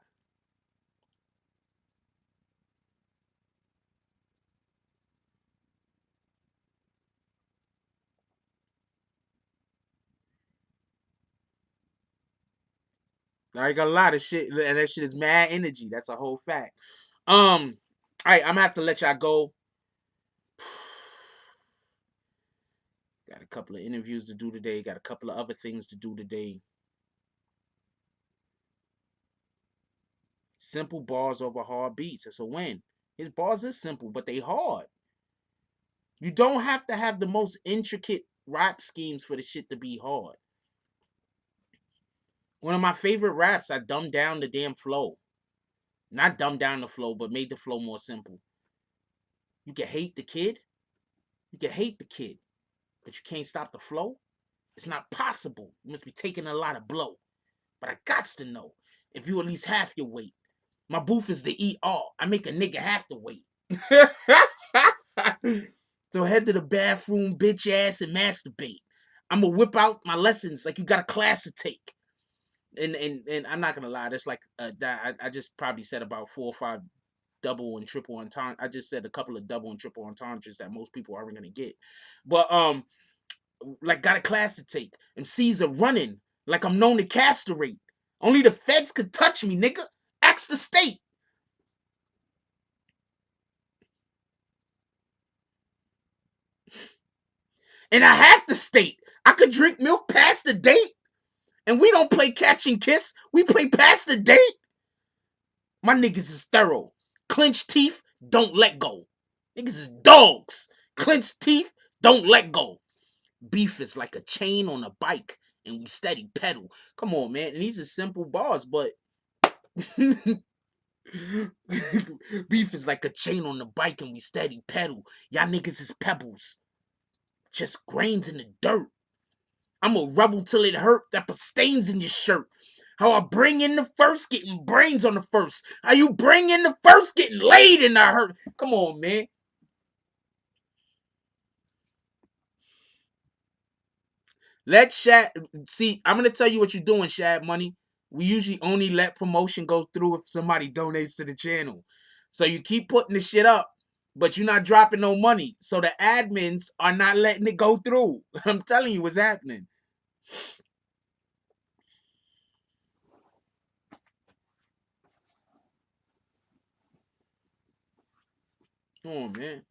Speaker 1: I ain't gonna lie, the shit, and that shit is mad energy. That's a whole fact. All right, I'm gonna have to let y'all go. Got a couple of interviews to do today. Got a couple of other things to do today. Simple bars over hard beats. It's a win. His bars is simple, but they hard. You don't have to have the most intricate rap schemes for the shit to be hard. One of my favorite raps, I dumbed down the damn flow. Not dumbed down the flow, but made the flow more simple. You can hate the kid. You can hate the kid. But you can't stop the flow. It's not possible. You must be taking a lot of blow. But I gots to know if you at least half your weight. My booth is the ER. I make a nigga have to wait. So head to the bathroom, bitch ass, and masturbate. I'ma whip out my lessons like you got a class to take. And I'm not gonna lie, that's like I just probably said about 4 or 5 double and triple entendres. I just said a couple of double and triple entendres that most people aren't gonna get. But like got a class to take. MCs are running like I'm known to castrate. Only the feds could touch me, nigga. Ask the state. And I have to state, I could drink milk past the date. And we don't play catch and kiss. We play past the date. My niggas is thorough. Clench teeth, don't let go. Niggas is dogs. Clench teeth, don't let go. Beef is like a chain on a bike, and we steady pedal. Come on, man. And these are simple bars, but beef is like a chain on the bike, and we steady pedal. Y'all niggas is pebbles. Just grains in the dirt. I'm a rebel till it hurt. That put stains in your shirt. How I bring in the first, getting brains on the first. How you bring in the first, getting laid in the hurt. Come on, man. Let Shad see. I'm gonna tell you what you're doing, Shad Money. We usually only let promotion go through if somebody donates to the channel. So you keep putting the shit up, but you're not dropping no money. So the admins are not letting it go through. I'm telling you what's happening. Come on, man.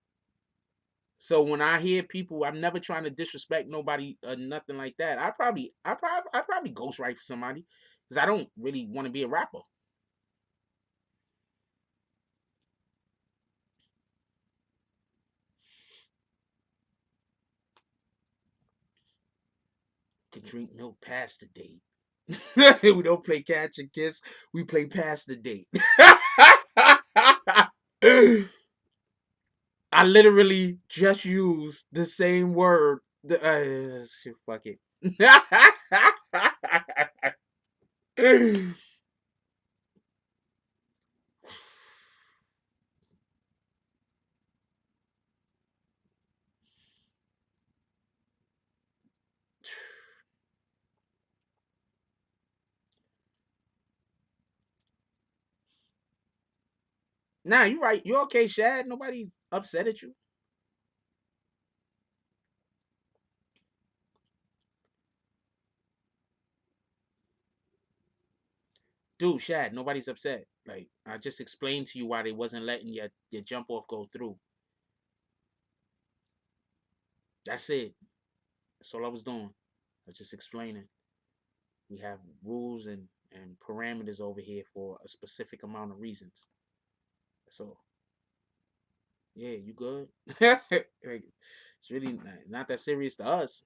Speaker 1: So when I hear people, I'm never trying to disrespect nobody or nothing like that. I probably ghostwrite for somebody because I don't really want to be a rapper. Can drink milk past the date. We don't play catch and kiss. We play past the date. I literally just used the same word. Shit, fuck it. Nah, you right. You okay, Shad? Nobody's upset at you. Dude, Shad, nobody's upset. Like, I just explained to you why they wasn't letting your jump off go through. That's it. That's all I was doing. I was just explaining. We have rules and parameters over here for a specific amount of reasons. So, yeah, you good? Like, it's really not that serious to us.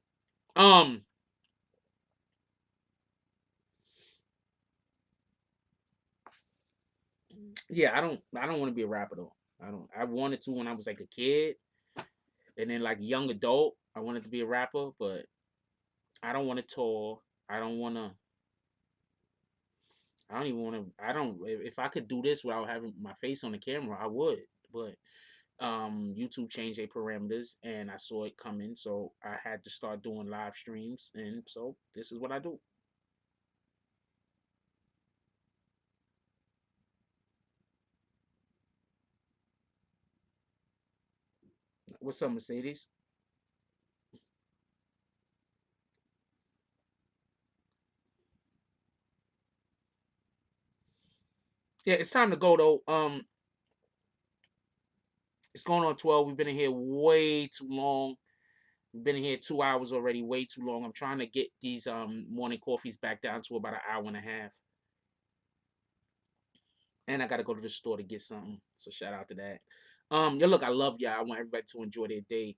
Speaker 1: Yeah, I don't want to be a rapper though. I wanted to when I was like a kid, and then like young adult, I wanted to be a rapper, but I don't want to tour. I don't want to. I don't even want to. I don't. If I could do this without having my face on the camera, I would. But YouTube changed their parameters, and I saw it coming, so I had to start doing live streams, and so this is what I do. What's up, Mercedes? Yeah, it's time to go though. It's going on 12. We've been in here way too long. We've been in here 2 hours already, way too long. I'm trying to get these morning coffees back down to about an hour and a half. And I gotta go to the store to get something. So shout out to that. Yeah, look, I love y'all. I want everybody to enjoy their day.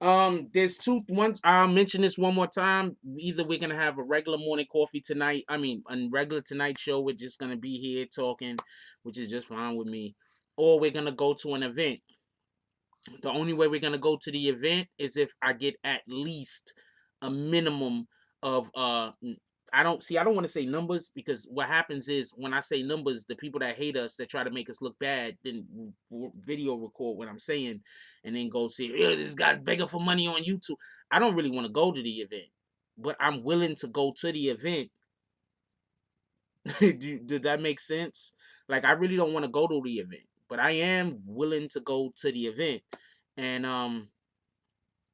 Speaker 1: Um, there's two ones. I'll mention this one more time. Either we're gonna have a regular morning coffee tonight. I mean, a regular tonight show. We're just gonna be here talking, which is just fine with me. Or we're gonna go to an event. The only way we're gonna go to the event is if I get at least a minimum of I don't want to say numbers because what happens is when I say numbers, the people that hate us that try to make us look bad then video record what I'm saying and then go say, yeah, this guy's begging for money on YouTube. I don't really want to go to the event, but I'm willing to go to the event. Did that make sense? Like I really don't want to go to the event, but I am willing to go to the event. And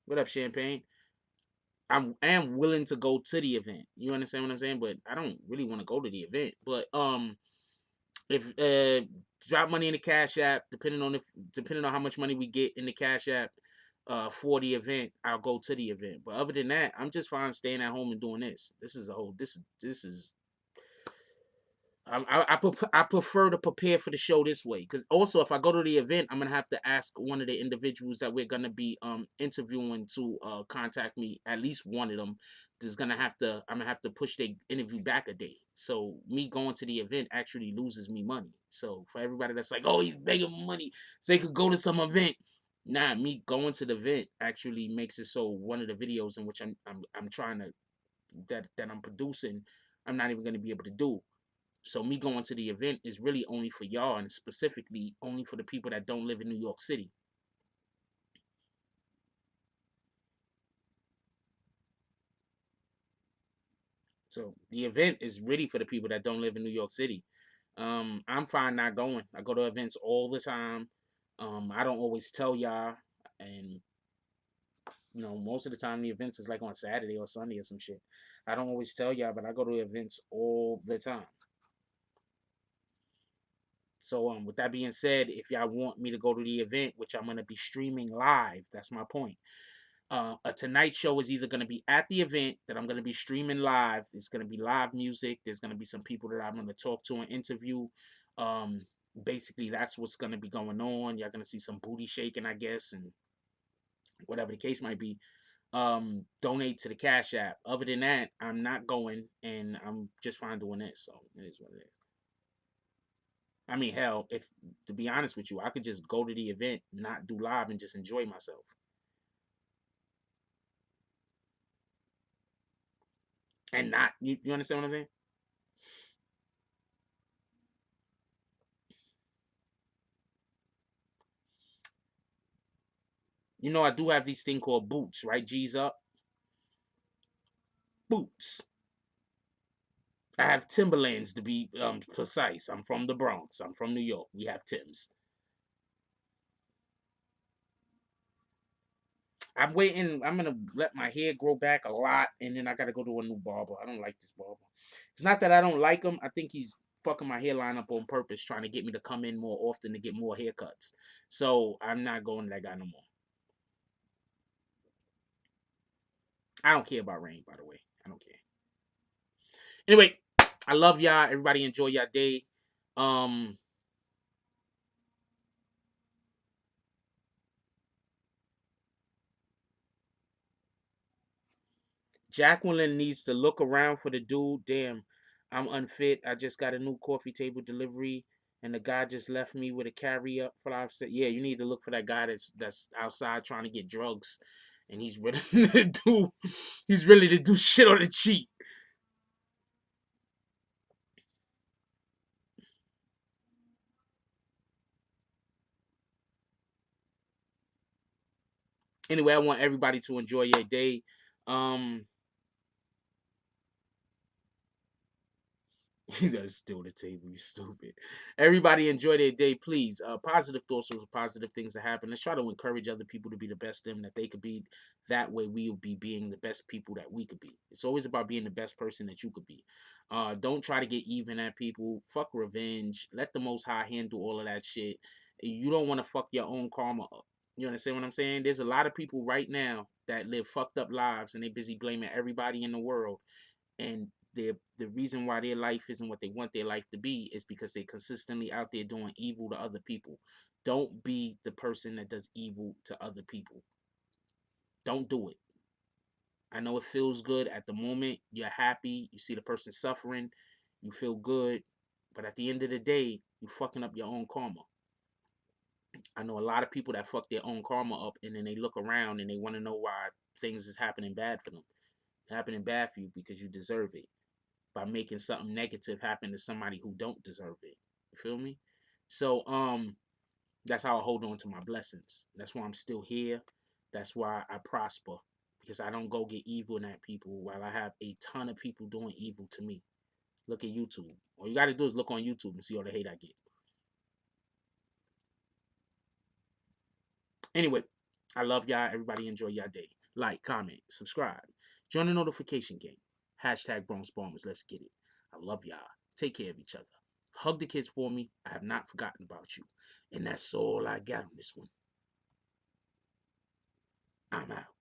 Speaker 1: what up, Champagne? I am willing to go to the event. You understand what I'm saying? But I don't really want to go to the event. But if drop money in the Cash App, depending on how much money we get in the Cash App, for the event, I'll go to the event. But other than that, I'm just fine staying at home and doing this. This is I prefer to prepare for the show this way because also if I go to the event, I'm gonna have to ask one of the individuals that we're gonna be interviewing to contact me. At least one of them is gonna have to. I'm gonna have to push their interview back a day So me going to the event actually loses me money. So for everybody that's like, oh, he's begging money so they could go to some event. Nah, me going to the event actually makes it so one of the videos in which I'm trying to that I'm producing, I'm not even gonna be able to do. So me going to the event is really only for y'all, and specifically only for the people that don't live in New York City. So the event is really for the people that don't live in New York City. I'm fine not going. I go to events all the time. I don't always tell y'all, and most of the time the events is like on Saturday or Sunday or some shit. I don't always tell y'all, but I go to events all the time. So with that being said, if y'all want me to go to the event, which I'm gonna be streaming live, that's my point. A Tonight Show is either gonna be at the event that I'm gonna be streaming live. There's gonna be live music. There's gonna be some people that I'm gonna talk to and interview. Basically, that's what's gonna be going on. You're gonna see some booty shaking, I guess, and whatever the case might be. Donate to the Cash App. Other than that, I'm not going, and I'm just fine doing this. So it is what it is. I mean, hell, if to be honest with you, I could just go to the event, not do live, and just enjoy myself. And not, you understand what I'm saying? I do have these thing called boots, right? G's up. Boots. I have Timberlands to be precise. I'm from the Bronx. I'm from New York. We have Tims. I'm waiting. I'm gonna let my hair grow back a lot, and then I gotta go to a new barber. I don't like this barber. It's not that I don't like him. I think he's fucking my hairline up on purpose, trying to get me to come in more often to get more haircuts. So I'm not going to that guy no more. I don't care about rain, by the way. I don't care. Anyway, I love y'all. Everybody enjoy y'all day. Jacqueline needs to look around for the dude. Damn, I'm unfit. I just got a new coffee table delivery, and the guy just left me with a carry up for I said, yeah, you need to look for that guy that's outside trying to get drugs, and he's ready to do shit on the cheap. Anyway, I want everybody to enjoy your day. He's gonna steal the table, you stupid. Everybody enjoy their day, please. Positive thoughts are positive things that happen. Let's try to encourage other people to be the best them that they could be. That way we will be being the best people that we could be. It's always about being the best person that you could be. Don't try to get even at people. Fuck revenge. Let the Most High handle all of that shit. You don't want to fuck your own karma up. You understand what I'm saying? There's a lot of people right now that live fucked up lives and they busy blaming everybody in the world, and the reason why their life isn't what they want their life to be is because they're consistently out there doing evil to other people. Don't be the person that does evil to other people. Don't do it. I know it feels good at the moment. You're happy. You see the person suffering. You feel good. But at the end of the day, you're fucking up your own karma. I know a lot of people that fuck their own karma up, and then they look around and they want to know why things is happening bad for them. Happening bad for you because you deserve it, by making something negative happen to somebody who don't deserve it. You feel me? So that's how I hold on to my blessings. That's why I'm still here. That's why I prosper, because I don't go get evil at people while I have a ton of people doing evil to me. Look at YouTube. All you got to do is look on YouTube and see all the hate I get. Anyway, I love y'all. Everybody enjoy y'all day. Like, comment, subscribe. Join the notification game. Hashtag Bronx Bombers. Let's get it. I love y'all. Take care of each other. Hug the kids for me. I have not forgotten about you. And that's all I got on this one. I'm out.